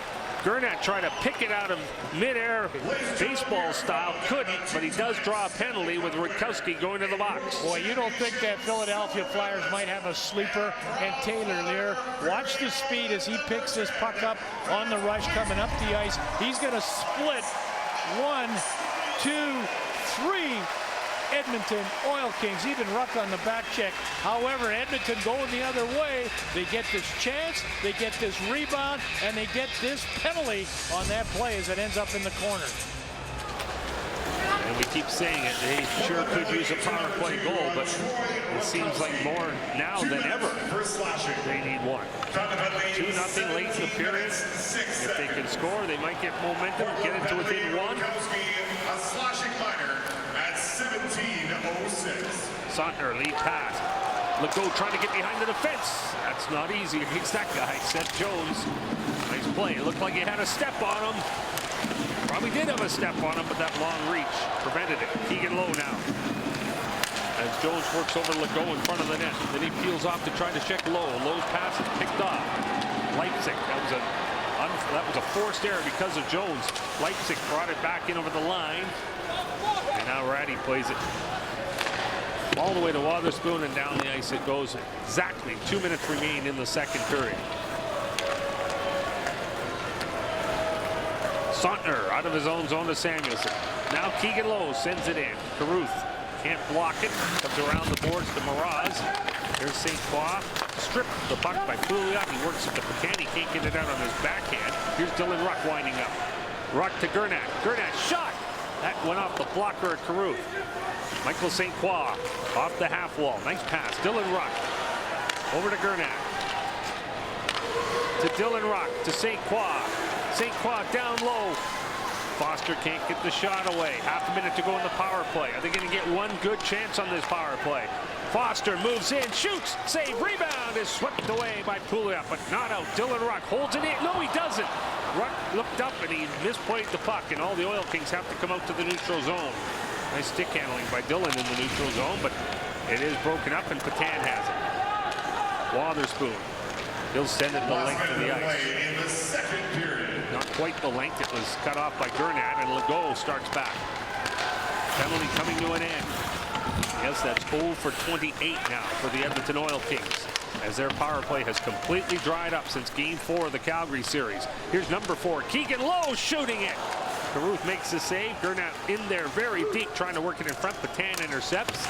Gernat tried to pick it out of midair, baseball style, couldn't, but he does draw a penalty with Rutkowski going to the box. Boy, you don't think that Philadelphia Flyers might have a sleeper and Taylor there. Watch the speed as he picks this puck up on the rush coming up the ice. He's going to split 1, 2, 3. Edmonton Oil Kings, even Ruck on the back check. However, Edmonton going the other way. They get this chance, they get this rebound, and they get this penalty on that play as it ends up in the corner. And we keep saying it, they sure could use a power play goal, but it seems like more now than ever they need one. 2-0 late in the period. If they can score, they might get momentum, get it to within one. A slashing minor at 17:06. Sontner lead pass. Legault trying to get behind the defense. That's not easy against that guy, Seth Jones. Nice play. It looked like he had a step on him. Probably did have a step on him, but that long reach prevented it. Keegan Lowe now. As Jones works over Legault in front of the net. Then he peels off to try to check Lowe. Lowe's pass is picked off. Leipzig. That was a forced error because of Jones. Leipzig brought it back in over the line. And now Ratty plays it all the way to Wotherspoon, and down the ice it goes. Exactly 2 minutes remain in the second period. Sontner out of his own zone to Samuelson. Now Keegan Lowe sends it in. Carruth can't block it. Comes around the boards to Mraz. Here's St. Croix. Stripped the puck by Pouliot. He works it to Pecan. He can't get it out on his backhand. Here's Dylan Ruck winding up. Ruck to Gernat. Gernat shot. That went off the blocker at Carruth. Michael St. Croix off the half wall. Nice pass. Dylan Ruck over to Gernat. To Dylan Ruck to St. Croix. St. Croix down low. Foster can't get the shot away. Half a minute to go in the power play. Are they going to get one good chance on this power play? Foster moves in, shoots, save, rebound is swept away by Pouliot, but not out. Dylan Ruck holds it in. No, he doesn't. Ruck looked up and he misplayed the puck, and all the Oil Kings have to come out to the neutral zone. Nice stick handling by Dylan in the neutral zone, but it is broken up, and Petan has it. Wotherspoon. He'll send it the length of the ice. In the second period. Not quite the length. It was cut off by Gernat, and Legault starts back. Penalty coming to an end. Yes, that's 0 for 28 now for the Edmonton Oil Kings, as their power play has completely dried up since Game 4 of the Calgary series. Here's number 4, Keegan Lowe shooting it. Carruth makes the save. Gernat in there very deep, trying to work it in front. Petan intercepts.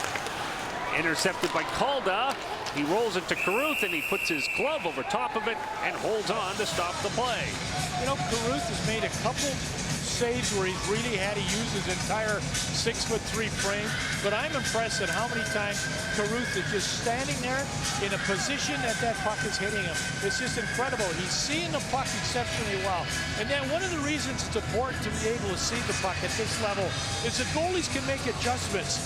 Intercepted by Calda. He rolls it to Carruth, and he puts his glove over top of it and holds on to stop the play. You know, Carruth has made a couple saves where he's really had to use his entire 6'3" frame, but I'm impressed at how many times Carruth is just standing there in a position that puck is hitting him. It's just incredible. He's seeing the puck exceptionally well. And then one of the reasons it's important to be able to see the puck at this level is that goalies can make adjustments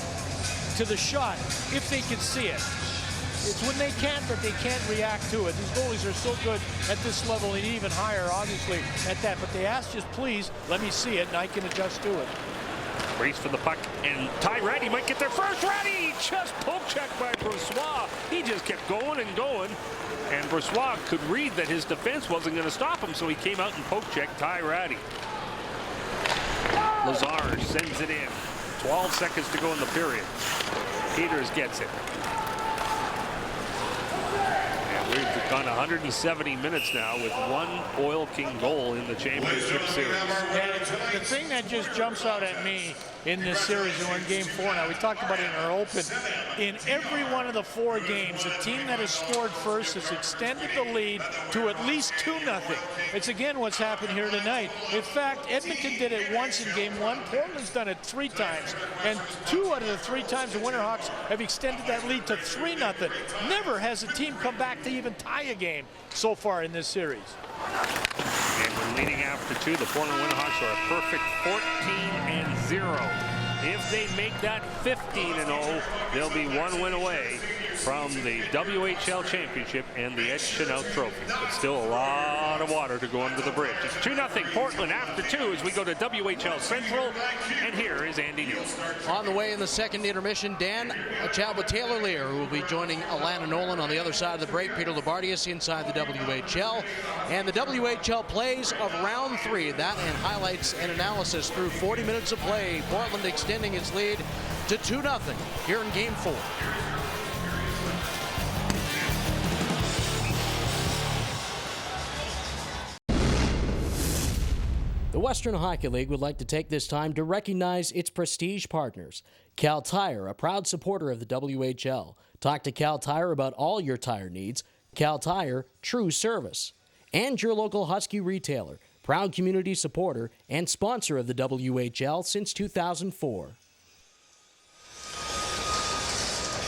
to the shot if they can see it. It's when they can't that they can't react to it. These goalies are so good at this level and even higher, obviously, at that. But they ask just, please, let me see it, and I can adjust to it. Race for the puck, and Ty Ratty might get there first. Ratty just poke checked by Brossoit. He just kept going and going, and Brossoit could read that his defense wasn't going to stop him, so he came out and poke checked Ty Ratty. Lazar sends it in. 12 seconds to go in the period. Peters gets it. We've gone 170 minutes now with one Oil King goal in the championship series. And the thing that just jumps out at me in this series, and we're in game 4 now, we talked about it in our open, in every one of the 4 games, the team that has scored first has extended the lead to at least 2-0. It's again what's happened here tonight. In fact, Edmonton did it once in game 1, Portland's done it 3 times, and 2 out of the 3 times the Winterhawks have extended that lead to 3-0. Never has a team come back to even tie a game so far in this series. And we're leading after 2. The Portland Winterhawks are a perfect 14-0. If they make that 15-0, they'll be 1 win away from the WHL Championship and the Ed Chanel Trophy. But still a lot of water to go under the bridge. It's 2-0 Portland after 2 as we go to WHL Central. And here is Andy Neal. On the way in the second intermission, Dan, a chat with Taylor Lear, who will be joining Alana Nolan on the other side of the break. Peter Labardius inside the WHL. And the WHL plays of round 3. That and highlights and analysis through 40 minutes of play. Portland extending its lead to 2-0 here in game 4. The Western Hockey League would like to take this time to recognize its prestige partners. Cal Tire, a proud supporter of the WHL. Talk to Cal Tire about all your tire needs. Cal Tire, true service. And your local Husky retailer, proud community supporter and sponsor of the WHL since 2004.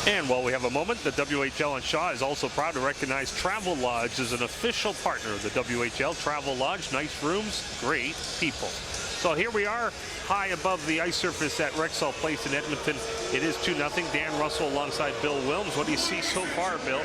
And while we have a moment, the WHL and Shaw is also proud to recognize Travel Lodge as an official partner of the WHL. Travel Lodge, nice rooms, great people. So here we are, high above the ice surface at Rexall Place in Edmonton. It is 2-0. Dan Russell alongside Bill Wilms. What do you see so far, Bill?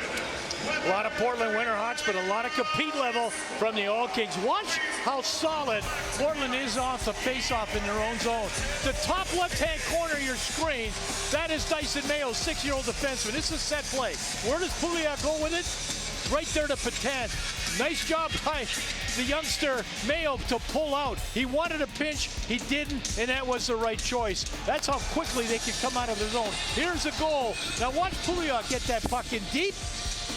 A lot of Portland Winterhawks, but a lot of compete level from the Oil Kings. Watch how solid Portland is off the face-off in their own zone. The top left-hand corner of your screen, that is Dyson Mayo, 6-year-old defenseman. This is a set play. Where does Pouliot go with it? Right there to Patan. Nice job by the youngster Mayo to pull out. He wanted a pinch, he didn't, and that was the right choice. That's how quickly they can come out of their zone. Here's a goal. Now watch Pouliot get that puck in deep.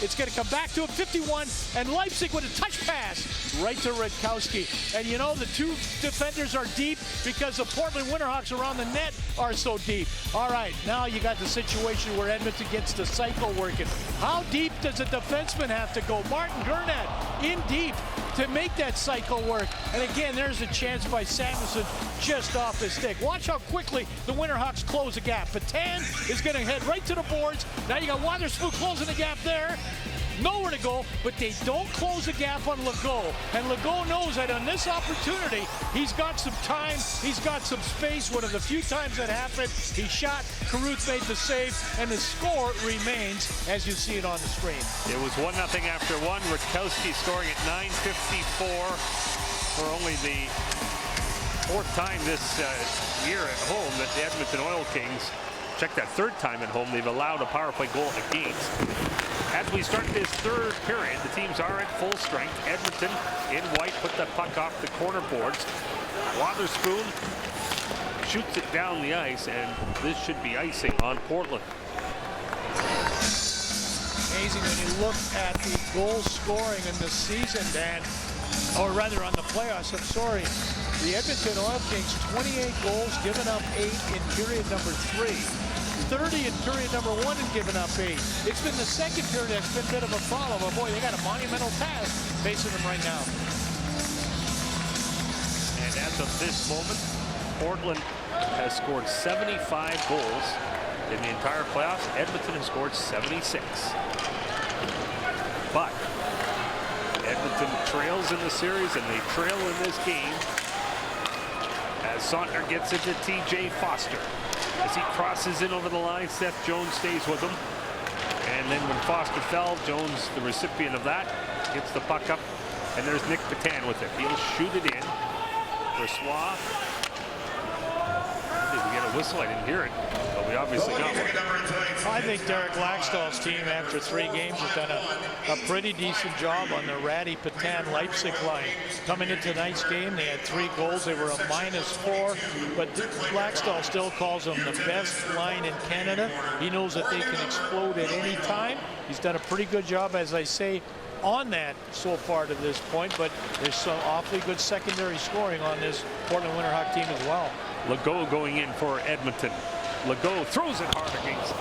It's going to come back to him, 51, and Leipzig with a touch pass right to Redkowski. And you know, the 2 defenders are deep because the Portland Winterhawks around the net are so deep. All right, now you got the situation where Edmonton gets the cycle working. How deep does a defenseman have to go? Martin Gurnett in deep to make that cycle work. And again, there's a chance by Samuelson just off his stick. Watch how quickly the Winterhawks close the gap. Patan is going to head right to the boards. Now you got Wotherspoon closing the gap there. Nowhere to go, but they don't close the gap on Legault. And Legault knows that on this opportunity, he's got some time, he's got some space. One of the few times that happened, he shot, Caruth made the save, and the score remains as you see it on the screen. It was 1-0 after 1. Redkowski scoring at 9:54 for only the 4th time this year at home that the Edmonton Oil Kings, check that 3rd time at home, they've allowed a power play goal against. As we start this 3rd period, the teams are at full strength. Edmonton in white put the puck off the corner boards. Wotherspoon shoots it down the ice, and this should be icing on Portland. Amazing when you look at the goal scoring in the season, Dan, or rather on the playoffs, I'm sorry. The Edmonton Oil Kings, 28 goals, given up 8 in period number 3. 30 in period number 1 and given up 8. It's been the second period that's been a bit of a problem. But boy, they got a monumental task facing them right now. And as of this moment, Portland has scored 75 goals in the entire playoffs. Edmonton has scored 76. But Edmonton trails in the series, and they trail in this game as Sautner gets it to TJ Foster. As he crosses in over the line, Seth Jones stays with him. And then when Foster fell, Jones, the recipient of that, gets the puck up. And there's Nick Patan with it. He'll shoot it in for Swa. Did we get a whistle? I didn't hear it. But we we obviously got one. I think Derek Laxdal's team, after 3 games, has done a pretty decent job on the Ratty Patan Leipzig line. Coming into tonight's game, they had 3 goals. They were a -4, but Laxdal still calls them the best line in Canada. He knows that they can explode at any time. He's done a pretty good job, as I say, on that so far to this point, but there's some awfully good secondary scoring on this Portland Winterhawk team as well. Legault going in for Edmonton. Legault throws it hard against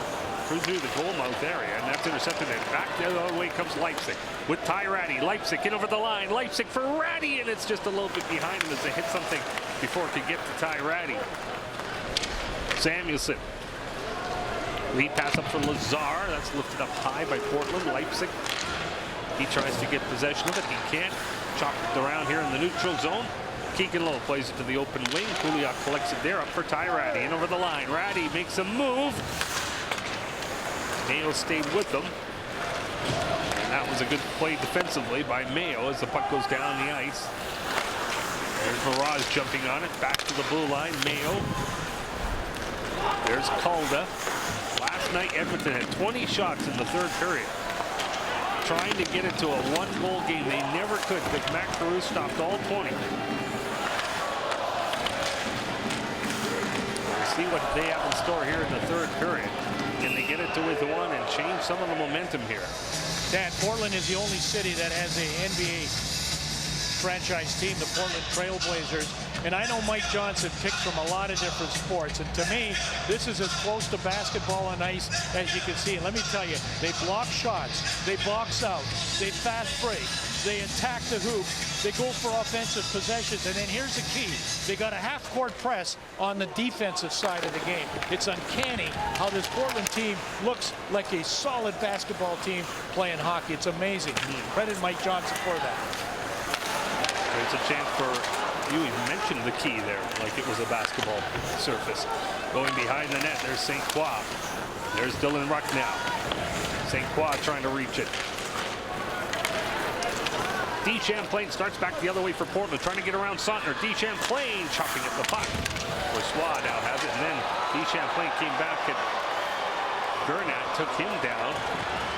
through the goal mouth area, and that's intercepted. And back the other way comes Leipzig with Ty Ratty. Leipzig in over the line. Leipzig for Ratty, and it's just a little bit behind him as they hit something before it could get to Ty Ratty. Samuelson. Lead pass up for Lazar. That's lifted up high by Portland. Leipzig. He tries to get possession of it. He can't. Chopped around here in the neutral zone. Keegan Lowe plays it to the open wing. Kuliak collects it there up for Ty Ratty. In over the line. Ratty makes a move. Mayo stayed with them. And that was a good play defensively by Mayo as the puck goes down the ice. There's Mirage jumping on it. Back to the blue line. Mayo. There's Calda. Last night, Edmonton had 20 shots in the 3rd period. Trying to get it to a 1-goal game. They never could, because Matt Carew stopped all 20. We'll see what they have in store here in the 3rd period. Can they get it to within 1 and change some of the momentum here? Dan, Portland is the only city that has a NBA franchise team, the Portland Trailblazers. And I know Mike Johnson picks from a lot of different sports. And to me, this is as close to basketball on ice as you can see. And let me tell you, they block shots, they box out, they fast break, they attack the hoop, they go for offensive possessions. And then here's the key. They got a half-court press on the defensive side of the game. It's uncanny how this Portland team looks like a solid basketball team playing hockey. It's amazing. Credit Mike Johnson for that. There's a chance for, you even mentioned the key there, like it was a basketball surface. Going behind the net, there's St. Croix. There's Dylan Ruck now. St. Croix trying to reach it. D. Champlain starts back the other way for Portland, trying to get around Sontner. D. Champlain chopping at the puck. Bourgeois now has it, and then D. Champlain came back and Gernat took him down.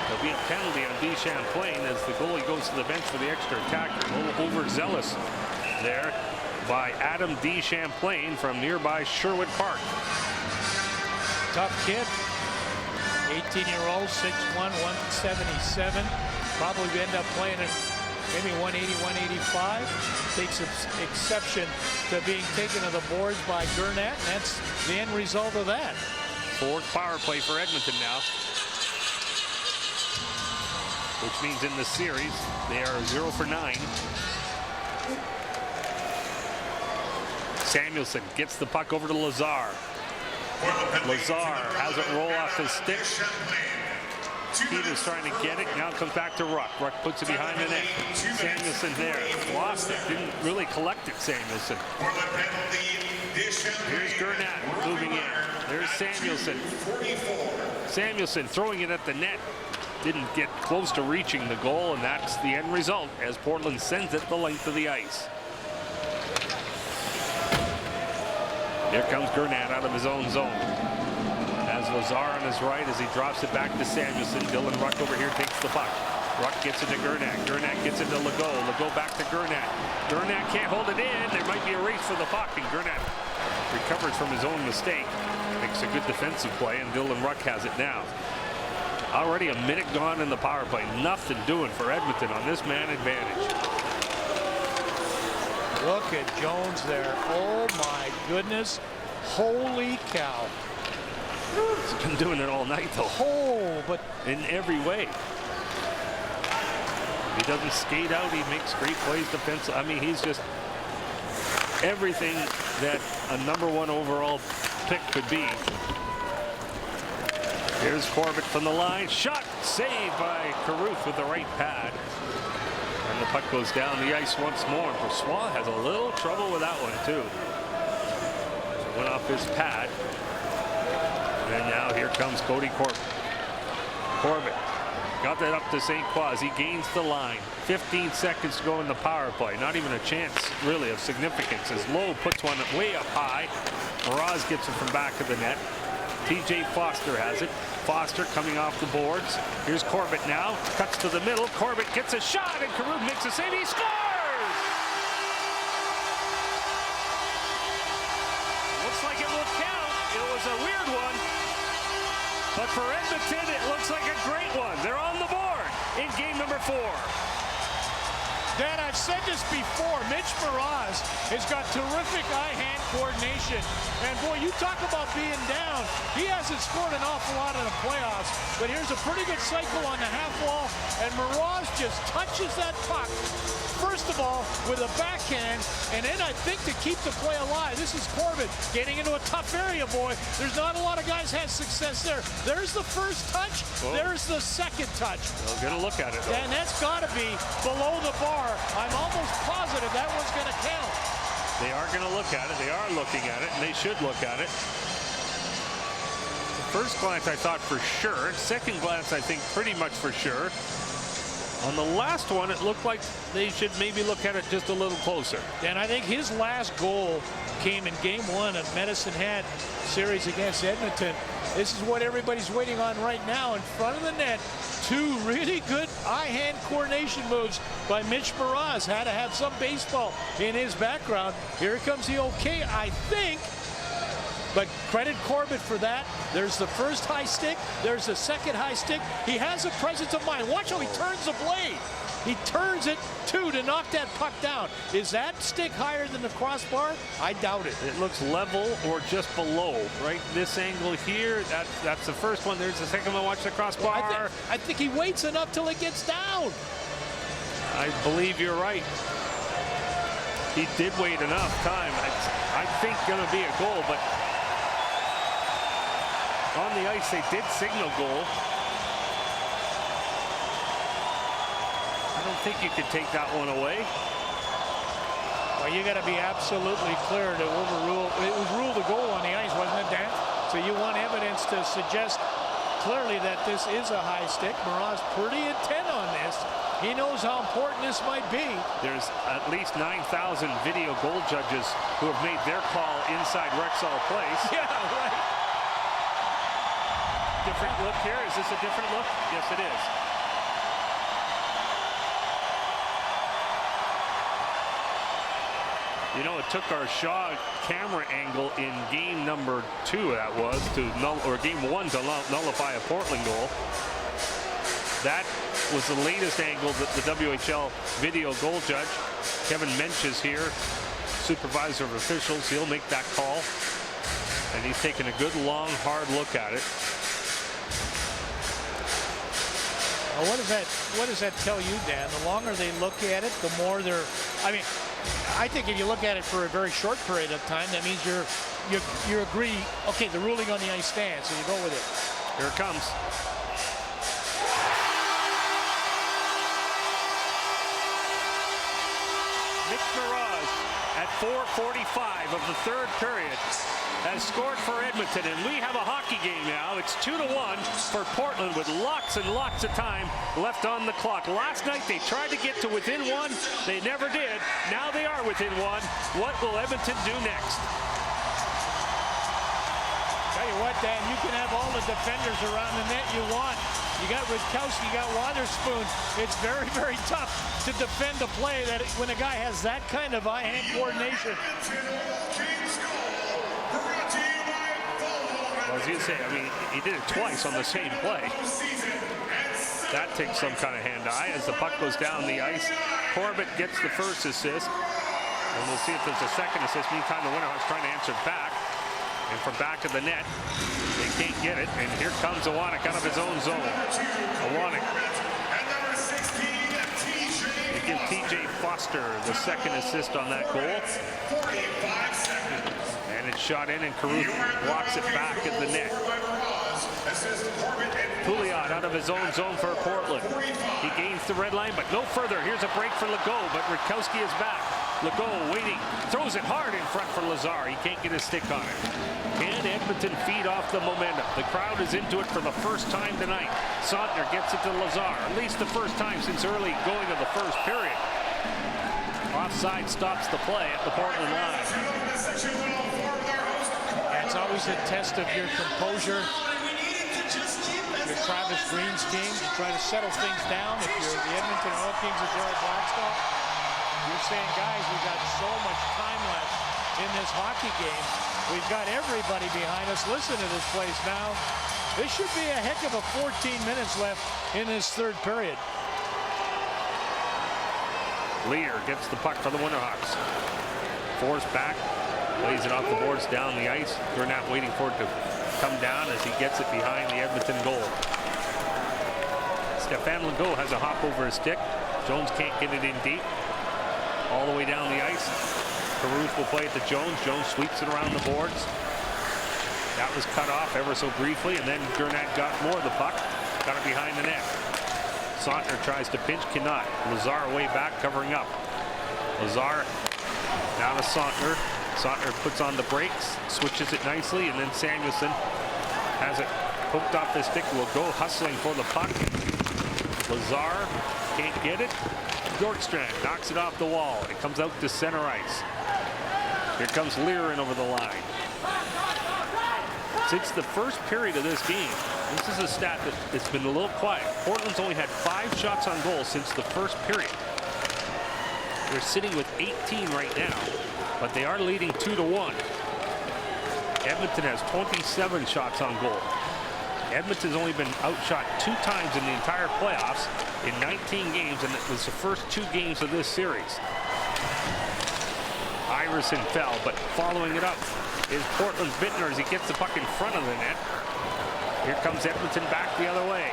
There'll be a penalty on D. Champlain as the goalie goes to the bench for the extra attacker. A little overzealous there by Adam D. Champlain from nearby Sherwood Park. Tough kid. 18-year-old, 6'1", 177. Probably end up playing at maybe 180, 185. Takes exception to being taken to the boards by Gernat, and that's the end result of that. 4th power play for Edmonton now, which means in the series they are 0 for 9. Samuelson gets the puck over to Lazar. Lazar has it roll off his stick. Peters trying to get it. Now it comes back to Ruck. Ruck puts it behind the net. Samuelson there. Lost it. Didn't really collect it, Samuelson. Here's Gernat moving in. There's Samuelson. Samuelson throwing it at the net. Didn't get close to reaching the goal, and that's the end result as Portland sends it the length of the ice. Here comes Gernat out of his own zone. As Lazar on his right as he drops it back to Samuelson. Dylan Ruck over here takes the puck. Ruck gets it to Gernat. Gernat gets it to Legault. Legault back to Gernat. Gernat can't hold it in. There might be a race for the puck, and Gernat recovers from his own mistake. Makes a good defensive play, and Dylan Ruck has it now. Already a minute gone in the power play. Nothing doing for Edmonton on this man advantage. Look at Jones there. Oh my goodness. Holy cow. He's been doing it all night though. Oh, but in every way. He doesn't skate out. He makes great plays defensively. I mean, he's just everything that a #1 overall pick could be. Here's Corbett from the line. Shot saved by Caruth with the right pad. And the puck goes down the ice once more. Bourgeois has a little trouble with that one too. Went off his pad. And now here comes Cody Corbett. Corbett got that up to St. Croix. He gains the line. 15 seconds to go in the power play. Not even a chance really of significance as Lowe puts one way up high. Mraz gets it from back of the net. TJ Foster has it. Foster coming off the boards. Here's Corbett now. Cuts to the middle. Corbett gets a shot, and Carew makes a save. He scores! Looks like it will count. It was a weird one. But for Edmonton, it looks like a great one. They're on the board in game number 4. Dan, I've said this before. Mitch Moroz has got terrific eye-hand coordination. And boy, you talk about being down. He hasn't scored an awful lot in the playoffs, but here's a pretty good cycle on the half wall, and Moroz just touches that puck. First of all, with a backhand, and then I think to keep the play alive. This is Corbett getting into a tough area, boy. There's not a lot of guys had success there. There's the first touch. Whoa. There's the second touch. They'll get a look at it, though. And that's got to be below the bar. I'm almost positive that one's going to count. They are going to look at it. They are looking at it, and they should look at it. First glance, I thought for sure. Second glance, I think pretty much for sure. On the last one, it looked like they should maybe look at it just a little closer. And I think his last goal came in game 1 of Medicine Hat series against Edmonton. This is what everybody's waiting on right now in front of the net. 2 really good eye-hand coordination moves by Mitch Moroz. Had to have some baseball in his background. Here comes the okay, I think. But credit Corbett for that. There's the first high stick. There's the second high stick. He has a presence of mind. Watch how he turns the blade. He turns it, too, to knock that puck down. Is that stick higher than the crossbar? I doubt it. It looks level or just below. Right, this angle here, that's the first one. There's the second one. Watch the crossbar. Well, I think he waits enough till it gets down. I believe you're right. He did wait enough time. I think going to be a goal, but on the ice they did signal goal. I don't think you could take that one away. Well, you got to be absolutely clear to overrule. It was ruled a goal on the ice, wasn't it, Dan? So you want evidence to suggest clearly that this is a high stick. Moroz pretty intent on this. He knows how important this might be. There's at least 9,000 video goal judges who have made their call inside Rexall Place. Yeah, right. Different look here. Is this a different look? Yes, it is. You know, it took our Shaw camera angle in game number 2, that was, or game 1 to nullify a Portland goal. That was the latest angle that the WHL video goal judge, Kevin Mensch, is here, supervisor of officials. He'll make that call. And he's taking a good, long, hard look at it. Well, what does that tell you, Dan? The longer they look at it, the more they're, I mean, I think if you look at it for a very short period of time, that means you agree, okay, the ruling on the ice stands, so you go with it. Here it comes. Mitch Moroz at 4:45 of the third period has scored for Edmonton, and we have a hockey game now. It's 2-1 for Portland with lots and lots of time left on the clock. Last night they tried to get to within 1. They never did. Now they are within 1. What will Edmonton do next? Tell you what, Dan, you can have all the defenders around the net you want. You got Rutkowski, you got Wotherspoon. It's very, very tough to defend a play that when a guy has that kind of eye-hand coordination. Well, as you say, I mean, he did it twice on the same play. That takes some kind of hand-eye as the puck goes down the ice. Corbett gets the first assist, and we'll see if there's a second assist. Meantime, the Winterhawks trying to answer back. And from back of the net, they can't get it. And here comes Iwanek out of his own zone. Iwanek. They give TJ Foster the second assist on that goal. And it's shot in, and Carew blocks it back at the net. Pouliot out of his own zone for Portland. He gains the red line, but no further. Here's a break for Legault, but Rutkowski is back. Legault waiting, throws it hard in front for Lazar. He can't get his stick on it. Can Edmonton feed off the momentum? The crowd is into it for the first time tonight. Sautner gets it to Lazar, at least the first time since early going of the first period. Offside stops the play at the Portland line. And It's always a test of your composure. Your Travis Green's team, you try to settle things down. If you're the Edmonton Oil Kings or Jared Blackstock, you're saying, guys, we've got so much time left in this hockey game. We've got everybody behind us. Listen to this place now. This should be a heck of a 14 minutes left in this third period. Lear gets the puck for the Winterhawks. Forced back, lays it off the boards down the ice. Gernat waiting for it to come down as he gets it behind the Edmonton goal. Stéphane Legault has a hop over his stick. Jones can't get it in deep. All the way down the ice. Caruth will play it to Jones. Jones sweeps it around the boards. That was cut off ever so briefly, and then Gernat got more of the puck. Got it behind the net. Sautner tries to pinch, cannot. Lazar way back, covering up. Lazar now to Sautner. Sautner puts on the brakes, switches it nicely, and then Samuelson has it poked off his stick. Will go hustling for the puck. Lazar can't get it. Bjorkstrand knocks it off the wall. It comes out to center ice. Here comes Lear in over the line. Since the first period of this game, this is a stat that's been a little quiet. Portland's only had 5 shots on goal since the first period. They're sitting with 18 right now, but they are leading 2-1. Edmonton has 27 shots on goal. Edmonton's only been outshot 2 times in the entire playoffs in 19 games, and it was the first 2 games of this series. Iverson fell, but following it up is Portland's Bittner as he gets the puck in front of the net. Here comes Edmonton back the other way.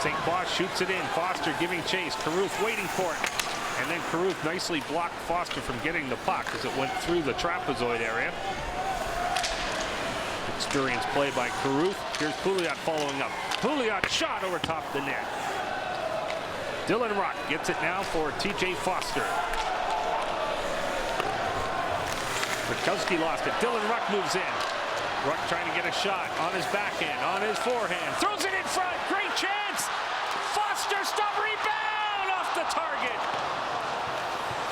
St. Clair shoots it in. Foster giving chase. Caruth waiting for it. And then Caruth nicely blocked Foster from getting the puck as it went through the trapezoid area. Experienced play by Caruth. Here's Pouliot following up. Pouliot shot over top the net. Dylan Ruck gets it now for TJ Foster. Rutkowski lost it. Dylan Ruck moves in. Ruck trying to get a shot on his backhand, on his forehand. Throws it in front. Great chance. Foster, stop, rebound off the target.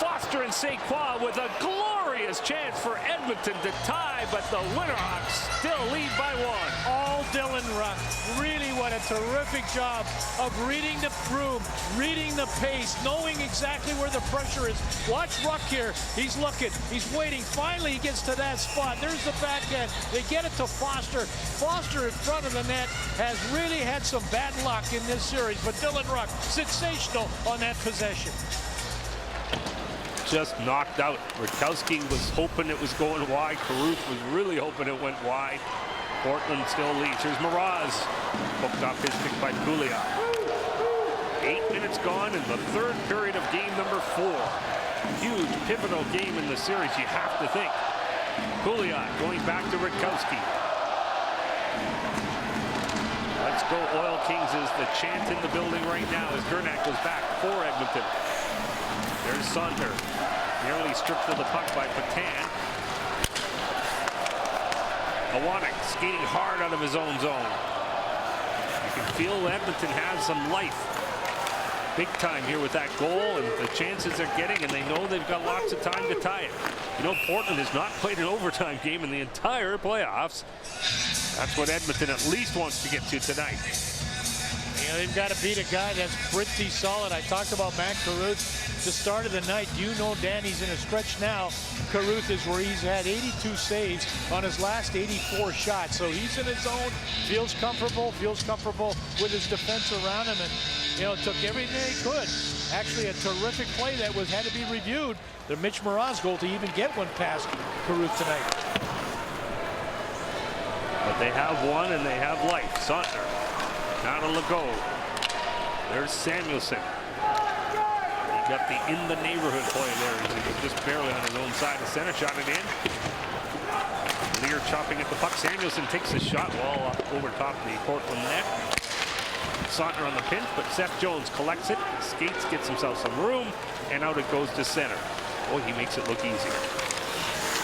Foster and St. Croix with a glorious chance for Edmonton to tie, but the Winterhawks still lead by 1. All Dylan Ruck. Really, what a terrific job of reading the room, reading the pace, knowing exactly where the pressure is. Watch Ruck here. He's looking. He's waiting. Finally, he gets to that spot. There's the backhand. They get it to Foster. Foster in front of the net has really had some bad luck in this series, but Dylan Ruck, sensational on that possession. Just knocked out. Rutkowski was hoping it was going wide. Caruth was really hoping it went wide. Portland still leads. Here's Mraz. Hooked off his pick by Pouliot. 8 minutes gone in the third period of game number 4. Huge pivotal game in the series, you have to think. Pouliot going back to Rutkowski. Let's go Oil Kings is the chant in the building right now as Gernat goes back for Edmonton. There's Sautner. Nearly stripped of the puck by Patan. Awanek skating hard out of his own zone. You can feel Edmonton has some life. Big time here with that goal and the chances they're getting, and they know they've got lots of time to tie it. You know, Portland has not played an overtime game in the entire playoffs. That's what Edmonton at least wants to get to tonight. You know, they've got to beat a guy that's pretty solid. I talked about Matt Caruth the start of the night. You know, Danny's in a stretch now. Caruth is where he's had 82 saves on his last 84 shots. So he's in his zone, feels comfortable with his defense around him, and you know, took everything he could. Actually, a terrific play that had to be reviewed. The Mitch Mraz goal to even get one past Caruth tonight. But they have one and they have life. Sautner. Now to Legault. There's Samuelson. He got the in the neighborhood play there. He was just barely on his own side of center. Shot it in. Lear chopping at the puck. Samuelson takes the shot well over top the Portland net. Sautner on the pinch, but Seth Jones collects it. Skates, gets himself some room, and out it goes to center. Oh, he makes it look easy.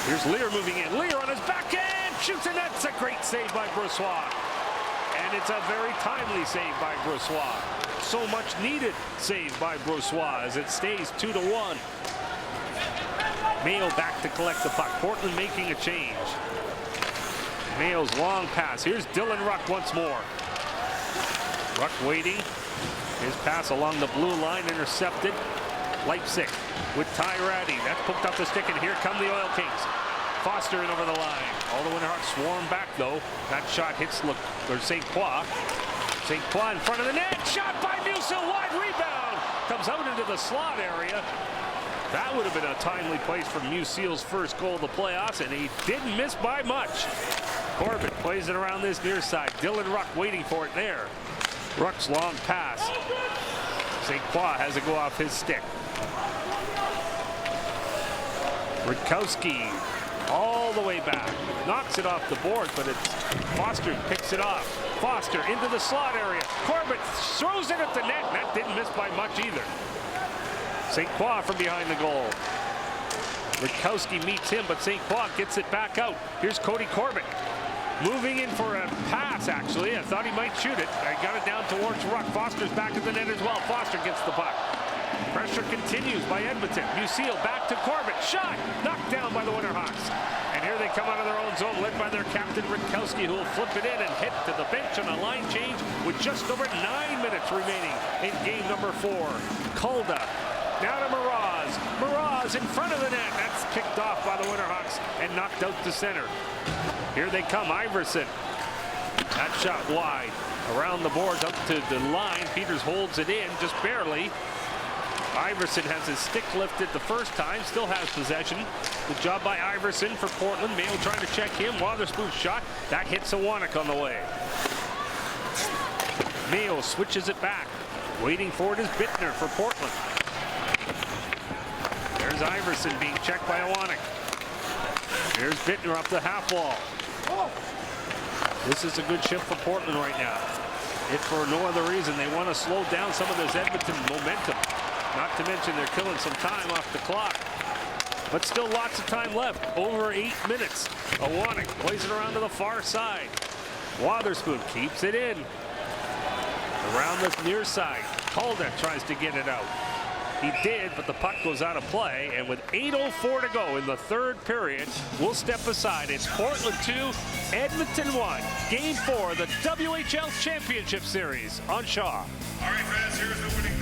Here's Lear moving in. Lear on his backhand. Shoots, and that's a great save by Brossoit. And it's a very timely save by Brossoit. So much needed save by Brossoit as it stays 2-1. Mayo back to collect the puck. Portland making a change. Mayo's long pass. Here's Dylan Ruck once more. Ruck waiting. His pass along the blue line intercepted. Leipzig with Ty Ratty. That's poked up the stick, and here come the Oil Kings. Foster in over the line. All the Winterhawks swarm back, though. That shot hits St. Croix. St. Croix in front of the net. Shot by Musil. Wide rebound. Comes out into the slot area. That would have been a timely place for Musil's first goal of the playoffs, and he didn't miss by much. Corbett plays it around this near side. Dylan Ruck waiting for it there. Ruck's long pass. St. Croix has to go off his stick. Rutkowski all the way back. Knocks it off the board, but it's Foster picks it off. Foster into the slot area. Corbett throws it at the net. That didn't miss by much either. St. Croix from behind the goal. Rutkowski meets him, but St. Croix gets it back out. Here's Cody Corbett. Moving in for a pass, actually. I thought he might shoot it. I got it down towards Ruck. Foster's back at the net as well. Foster gets the puck. Pressure continues by Edmonton. Musil back to Corbett. Shot! Knocked down by the Winterhawks. And here they come out of their own zone, led by their captain, Rutkowski, who will flip it in and hit to the bench on a line change with just over 9 minutes remaining in game number 4. Calda. Now to Mraz. Mraz in front of the net. That's kicked off by the Winterhawks and knocked out to center. Here they come. Iverson. That shot wide. Around the boards up to the line. Peters holds it in just barely. Iverson has his stick lifted the first time. Still has possession. Good job by Iverson for Portland. Mayo trying to check him. Wotherspoon's shot. That hits Awanek on the way. Mayo switches it back. Waiting for it is Bittner for Portland. There's Iverson being checked by Awanek. Here's Bittner up the half wall. This is a good shift for Portland right now. If for no other reason, they want to slow down some of this Edmonton momentum. Not to mention they're killing some time off the clock. But still lots of time left. Over 8 minutes. Awanek plays it around to the far side. Wotherspoon keeps it in. Around the near side. Calda tries to get it out. He did, but the puck goes out of play, and with 8:04 to go in the third period, we'll step aside. It's Portland 2, Edmonton 1. Game 4, the WHL Championship Series on Shaw. All right, fans, here's the winning.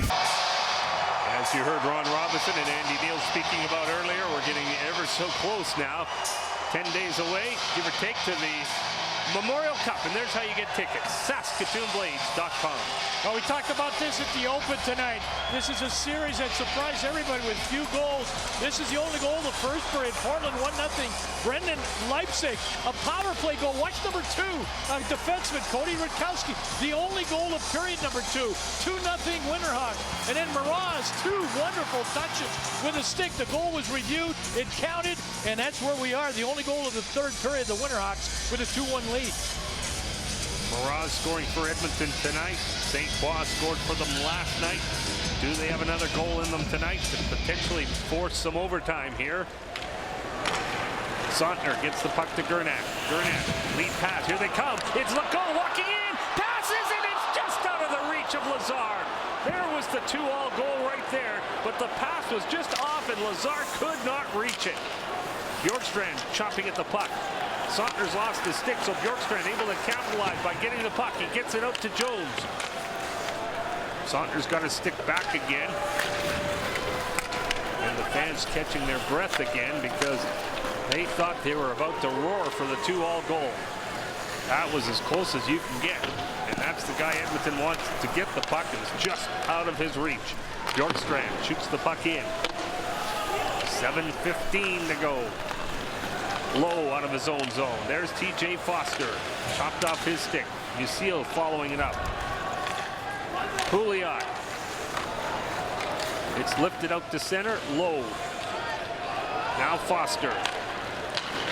As you heard Ron Robinson and Andy Neal speaking about earlier, we're getting ever so close now. 10 days away, give or take, to the Memorial Cup, and there's how you get tickets. SaskatoonBlades.com. Well, we talked about this at the Open tonight. This is a series that surprised everybody with few goals. This is the only goal of the first period. Portland 1-0. Brendan Leipzig, a power play goal. Watch number 2, defenseman Cody Rutkowski. The only goal of period number 2. 2-0 Winterhawks. And then Mraz, 2 wonderful touches with a stick. The goal was reviewed. It counted, and that's where we are. The only goal of the third period, the Winterhawks with a 2-1 lead. Mraz scoring for Edmonton tonight. St. Croix scored for them last night. Do they have another goal in them tonight to potentially force some overtime here? Sontner gets the puck to Gernat. Gernat, lead pass. Here they come. It's Legault walking in. Passes, and it's just out of the reach of Lazard. There was the 2-all goal right there, but the pass was just off, and Lazard could not reach it. Bjorkstrand chopping at the puck. Sontner's lost his stick, so Bjorkstrand able to capitalize by getting the puck. He gets it out to Jones. Sontner's got his stick back again. And the fans catching their breath again because they thought they were about to roar for the 2-all goal. That was as close as you can get. And that's the guy Edmonton wants to get the puck, and it's just out of his reach. Bjorkstrand shoots the puck in. 7:15 to go. Low out of his own zone. There's TJ Foster. Chopped off his stick. Musil following it up. Pouliot. It's lifted out to center. Low. Now Foster.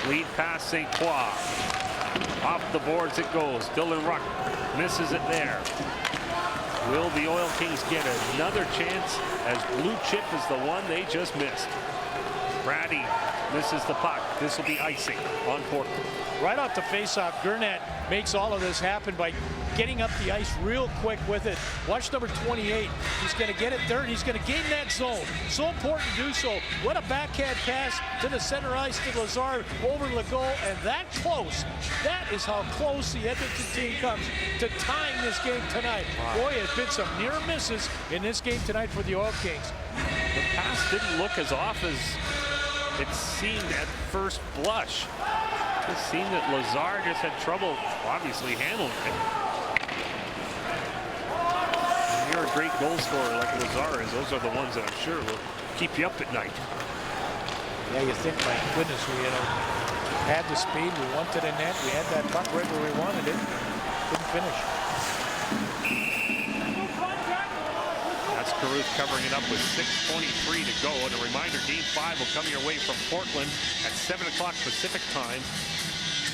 Lead pass St. Croix. Off the boards it goes. Dylan Ruck misses it there. Will the Oil Kings get another chance, as blue chip is the one they just missed? Brady misses the puck. This will be icing on Portland. Right off the faceoff, Gernat makes all of this happen by getting up the ice real quick with it. Watch number 28. He's going to get it there, and he's going to gain that zone. So important to do so. What a backhand pass to the center ice to Lazar over Legault, and that close. That is how close the Edmonton team comes to tying this game tonight. Boy, there's been some near misses in this game tonight for the Oil Kings. The pass didn't look as off as it seemed at first blush. It seemed that Lazar just had trouble, obviously, handling it. When you're a great goal scorer like Lazar is, those are the ones that I'm sure will keep you up at night. Yeah, you think, my goodness, we had the speed, we went to the net, we had that puck right where we wanted it. Couldn't finish. That's Caruth covering it up with 6:23 to go. And a reminder, Game 5 will come your way from Portland at 7 o'clock Pacific time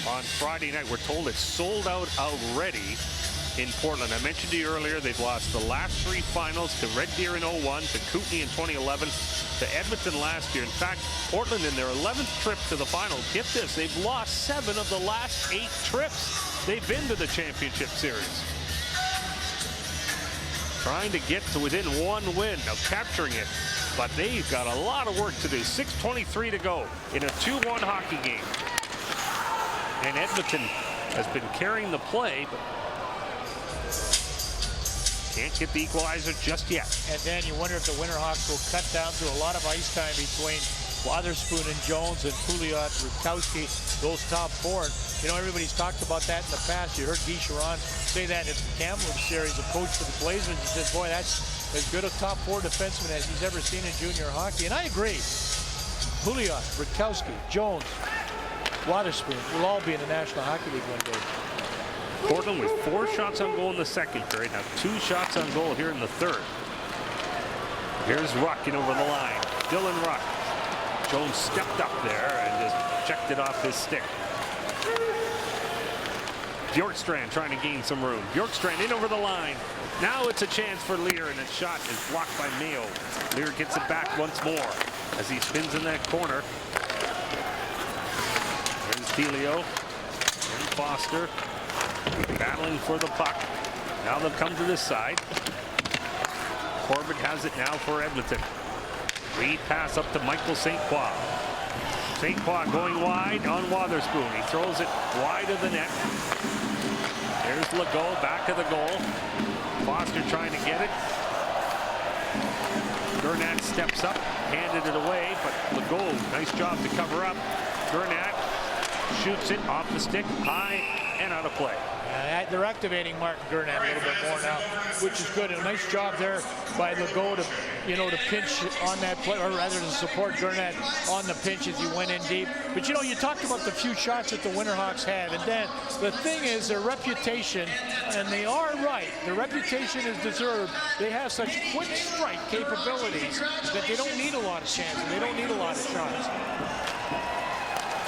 on Friday night. We're told it's sold out already in Portland. I mentioned to you earlier, they've lost the last 3 finals to Red Deer in 01, to Kootenay in 2011, to Edmonton last year. In fact, Portland in their 11th trip to the final, get this, they've lost 7 of the last 8 trips they've been to the championship series. Trying to get to within 1 win of capturing it, but they've got a lot of work to do. 6:23 to go in a 2-1 hockey game. And Edmonton has been carrying the play, but can't get the equalizer just yet. And then you wonder if the Winterhawks will cut down to a lot of ice time between Wotherspoon and Jones and Pouliot, Rutkowski, those top 4. You know, everybody's talked about that in the past. You heard Guy Charron say that in the Kamloops series, a coach for the Blazers. He says, boy, that's as good a top 4 defenseman as he's ever seen in junior hockey. And I agree. Pouliot, Rutkowski, Jones, Wotherspoon will all be in the National Hockey League one day. Portland with 4 shots on goal in the second period. Now 2 shots on goal here in the third. Here's Ruck in over the line. Dylan Ruck. Jones stepped up there and just checked it off his stick. Bjorkstrand trying to gain some room. Bjorkstrand in over the line. Now it's a chance for Lear, and that shot is blocked by Mayo. Lear gets it back once more as he spins in that corner. There's Delio and Foster battling for the puck. Now they'll come to this side. Corbett has it now for Edmonton. Lead pass up to Michael St. Croix. St. Croix going wide on Wotherspoon. He throws it wide of the net. There's Legault back of the goal. Foster trying to get it. Gurnat steps up, handed it away, but Legault, nice job to cover up. Gurnat shoots it off the stick, high and out of play. They're activating Martin Gurnat a little bit more now, which is good. A nice job there by Legault to, to pinch on that play, or rather to support Gurnat on the pinch as he went in deep. But you talked about the few shots that the Winterhawks have, and then the thing is their reputation, and they are right. Their reputation is deserved. They have such quick strike capabilities that they don't need a lot of chances. They don't need a lot of shots.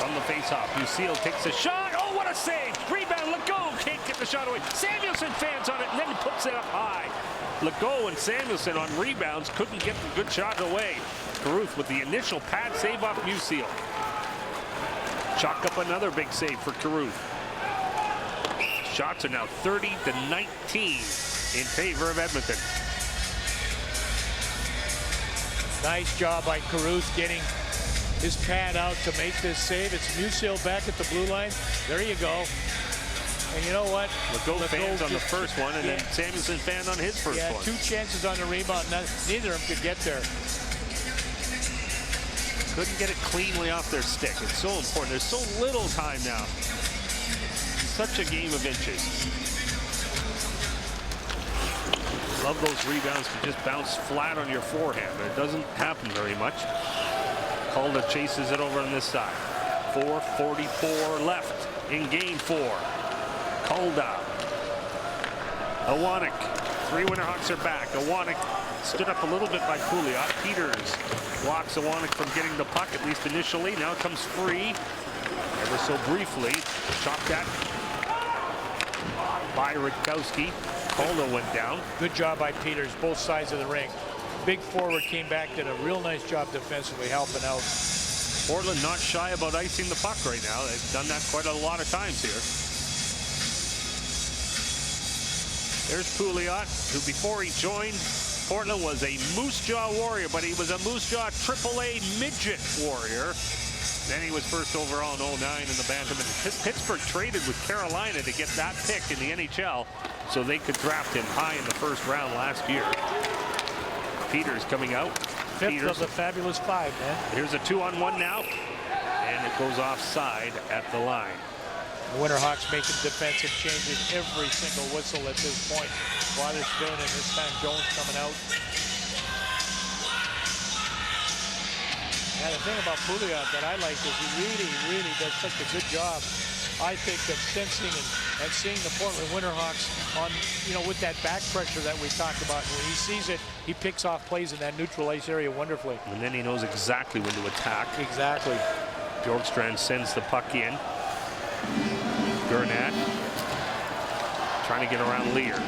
From the faceoff, Lucille takes a shot. Oh, what a save! Rebound, Legault can't get the shot away. Samuelson fans on it, and then he puts it up high. Legault and Samuelson on rebounds couldn't get the good shot away. Caruth with the initial pad save off Musial. Chalk up another big save for Caruth. Shots are now 30-19 in favor of Edmonton. Nice job by Caruth getting his pad out to make this save. It's Musial back at the blue line. There you go. And you know what? Legault fans on the first one, and then Samuelson fan on his first one. 2 chances on the rebound. Neither of them could get there. Couldn't get it cleanly off their stick. It's so important. There's so little time now. Such a game of inches. Love those rebounds to just bounce flat on your forehand, but it doesn't happen very much. Calder chases it over on this side. 4:44 left in game 4. Calder. Awanek. 3 Winterhawks are back. Awanek stood up a little bit by Pouliot. Peters blocks Awanek from getting the puck, at least initially. Now comes free. Ever so briefly. Chopped at by Rutkowski. Calder went down. Good job by Peters, both sides of the ring. Big forward came back, did a real nice job defensively, helping out. Portland not shy about icing the puck right now. They've done that quite a lot of times here. There's Pouliot, who before he joined Portland was a Moose Jaw Warrior, but he was a Moose Jaw AAA Midget Warrior. Then he was first overall in 09 in the Bantam. Pittsburgh traded with Carolina to get that pick in the NHL so they could draft him high in the first round last year. Peters coming out. Fifth of the fabulous five, man. Here's a 2-on-1 now, and it goes offside at the line. The Winterhawks making defensive changes every single whistle at this point. Witherspoon and this time Jones coming out. Yeah, the thing about Pouliot that I like is he really does such a good job, I think, of sensing and seeing the Portland Winterhawks on, with that back pressure that we talked about. When he sees it, he picks off plays in that neutral ice area wonderfully. And then he knows exactly when to attack. Exactly. Bjorkstrand sends the puck in. Gurnett trying to get around Lear.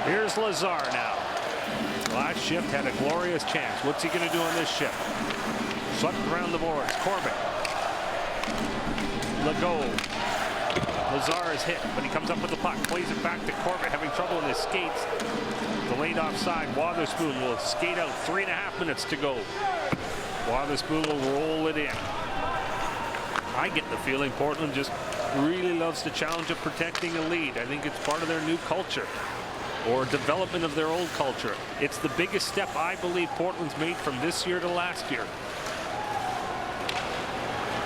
Here's Lazar now. Last shift had a glorious chance. What's he going to do on this shift? Swept around the boards. Corbett. Legault. Lazar is hit, but he comes up with the puck. Plays it back to Corbett, having trouble in his skates. Delayed offside. Witherspoon will skate out. 3.5 minutes to go. Witherspoon will roll it in. I get the feeling Portland just really loves the challenge of protecting a lead. I think it's part of their new culture, or development of their old culture. It's the biggest step I believe Portland's made from this year to last year.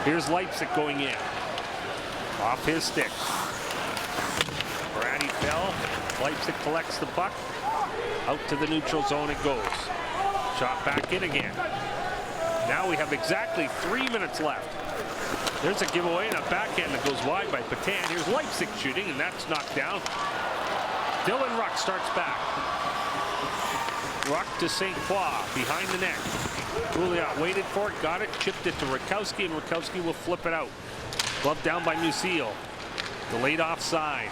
Here's Leipzig going in. Off his stick. Brady fell. Leipzig collects the puck. Out to the neutral zone it goes. Shot back in again. Now we have exactly 3 minutes left. There's a giveaway and a backhand that goes wide by Patan. Here's Leipzig shooting, and that's knocked down. Dylan Ruck starts back. Ruck to St. Croix behind the net. Pouliot waited for it, got it, chipped it to Rakowski, and Rakowski will flip it out. Glove down by Musil. Delayed offside.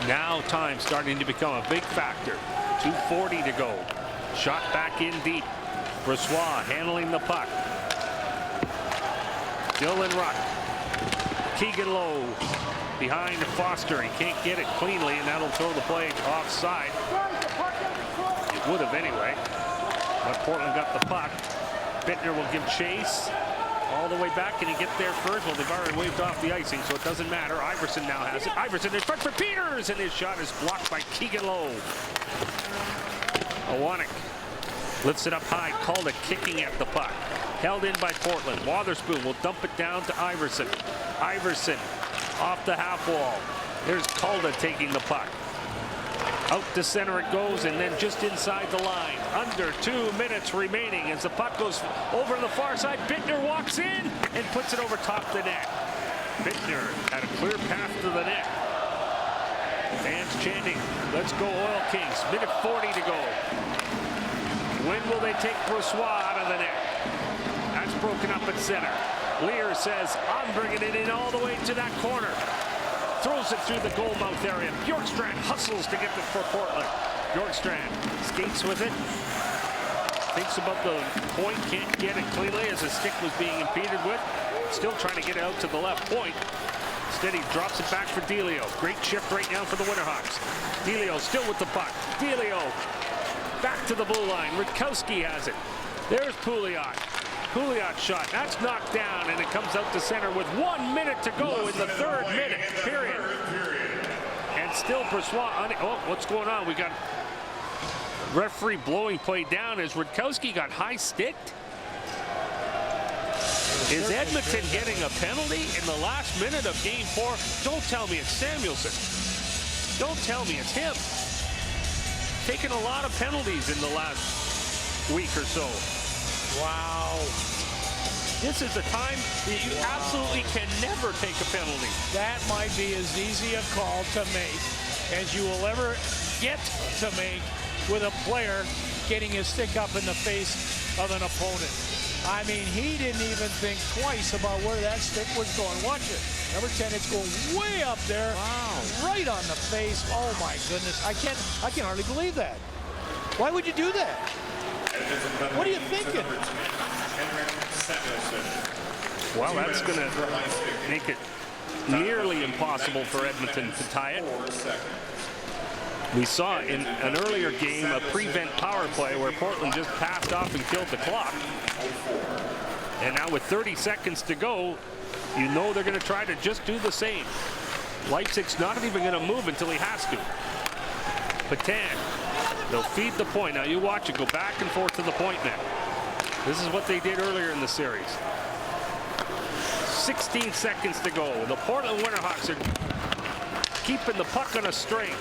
Now time starting to become a big factor. 2:40 to go. Shot back in deep. Brossoit handling the puck. Dylan Ruck. Keegan Lowe behind Foster. He can't get it cleanly, and that'll throw the play offside. It would have anyway. But Portland got the puck. Bittner will give chase all the way back. Can he get there first? Well, they've already waved off the icing, so it doesn't matter. Iverson now has it. Iverson in front for Peters, and his shot is blocked by Keegan Lowe. Owanek lifts it up high. Calda kicking at the puck. Held in by Portland. Witherspoon will dump it down to Iverson. Iverson off the half wall. There's Calda taking the puck. Out to center it goes, and then just inside the line. Under 2 minutes remaining as the puck goes over to the far side. Bittner walks in and puts it over top the net. Bittner had a clear path to the net. Fans chanting, "Let's go Oil Kings." Minute 40 to go. When will they take Brossoit out of the net? That's broken up at center. Lear says, "I'm bringing it in all the way to that corner." Throws it through the goal mouth area. Bjorkstrand hustles to get it for Portland. Bjorkstrand skates with it. Thinks about the point, can't get it cleanly as his stick was being impeded with. Still trying to get it out to the left point. Instead he drops it back for Delio. Great shift right now for the Winterhawks. Delio still with the puck. Delio back to the blue line. Rakowski has it. There's Pouliot. Pouliot shot. That's knocked down, and it comes out to center with 1 minute to go in the third minute, period. And still Brossoit. Oh, what's going on? We got referee blowing play down as Rakowski got high-sticked. Is Edmonton getting a penalty in the last minute of Game 4? Don't tell me it's Samuelson. Don't tell me it's him. Taken a lot of penalties in the last week or so. Wow. This is a time that you absolutely can never take a penalty. That might be as easy a call to make as you will ever get to make with a player getting his stick up in the face of an opponent. I mean, he didn't even think twice about where that stick was going. Watch it. Number 10, it's going way up there. Wow. Right on the face. Oh my goodness. I can hardly believe that. Why would you do that? What are you thinking? Well, that's going to make it nearly impossible for Edmonton to tie it. We saw in an earlier game a prevent power play where Portland just passed off and killed the clock. And now with 30 seconds to go, you know they're going to try to just do the same. Leipzig's not even going to move until he has to. Patan, they'll feed the point. Now you watch it go back and forth to the point now. This is what they did earlier in the series. 16 seconds to go. The Portland Winterhawks are keeping the puck on a string.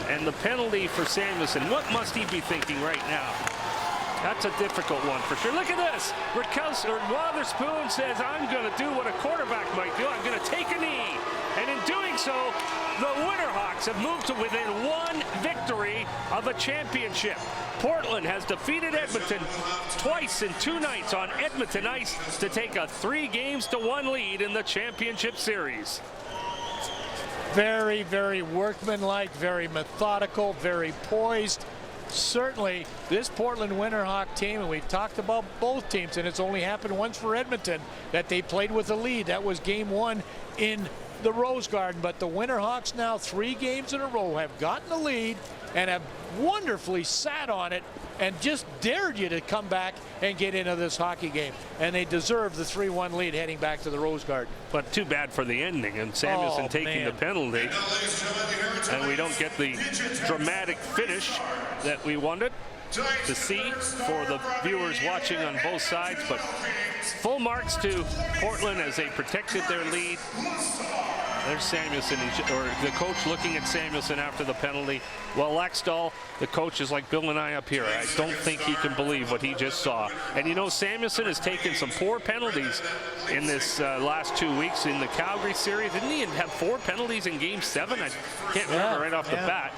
And the penalty for Samuelson. What must he be thinking right now? That's a difficult one for sure. Look at this. Witherspoon says, I'm going to do what a quarterback might do. I'm going to take a knee. And in doing so, the Winterhawks have moved to within one victory of a championship. Portland has defeated Edmonton twice in 2 nights on Edmonton ice to take a 3-1 lead in the championship series. Very, very workmanlike, very methodical, very poised. Certainly, this Portland Winterhawk team, and we've talked about both teams, and it's only happened once for Edmonton, that they played with a lead. That was game 1 in the Rose Garden. But the Winterhawks now 3 games in a row have gotten the lead and have wonderfully sat on it and just dared you to come back and get into this hockey game. And they deserve the 3-1 lead heading back to the Rose Garden. But too bad for the ending, and Samuelson taking the penalty. And we don't get the dramatic finish that we wanted to see for the viewers watching on both sides. But full marks to Portland as they protected their lead. There's Samuelson, or the coach looking at Samuelson after the penalty. Well, Laxdal, the coach, is like Bill and I up here. I don't think he can believe what he just saw. And you know, Samuelson has taken some poor penalties in this last 2 weeks in the Calgary series. Didn't he have 4 penalties in Game 7? I can't remember right off the bat.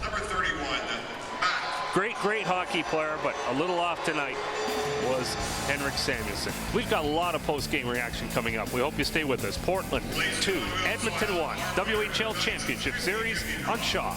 Number 31. Great hockey player, but a little off tonight was Henrik Samuelson. We've got a lot of post-game reaction coming up. We hope you stay with us. Portland 2, Edmonton 1, WHL Championship Series on Shaw.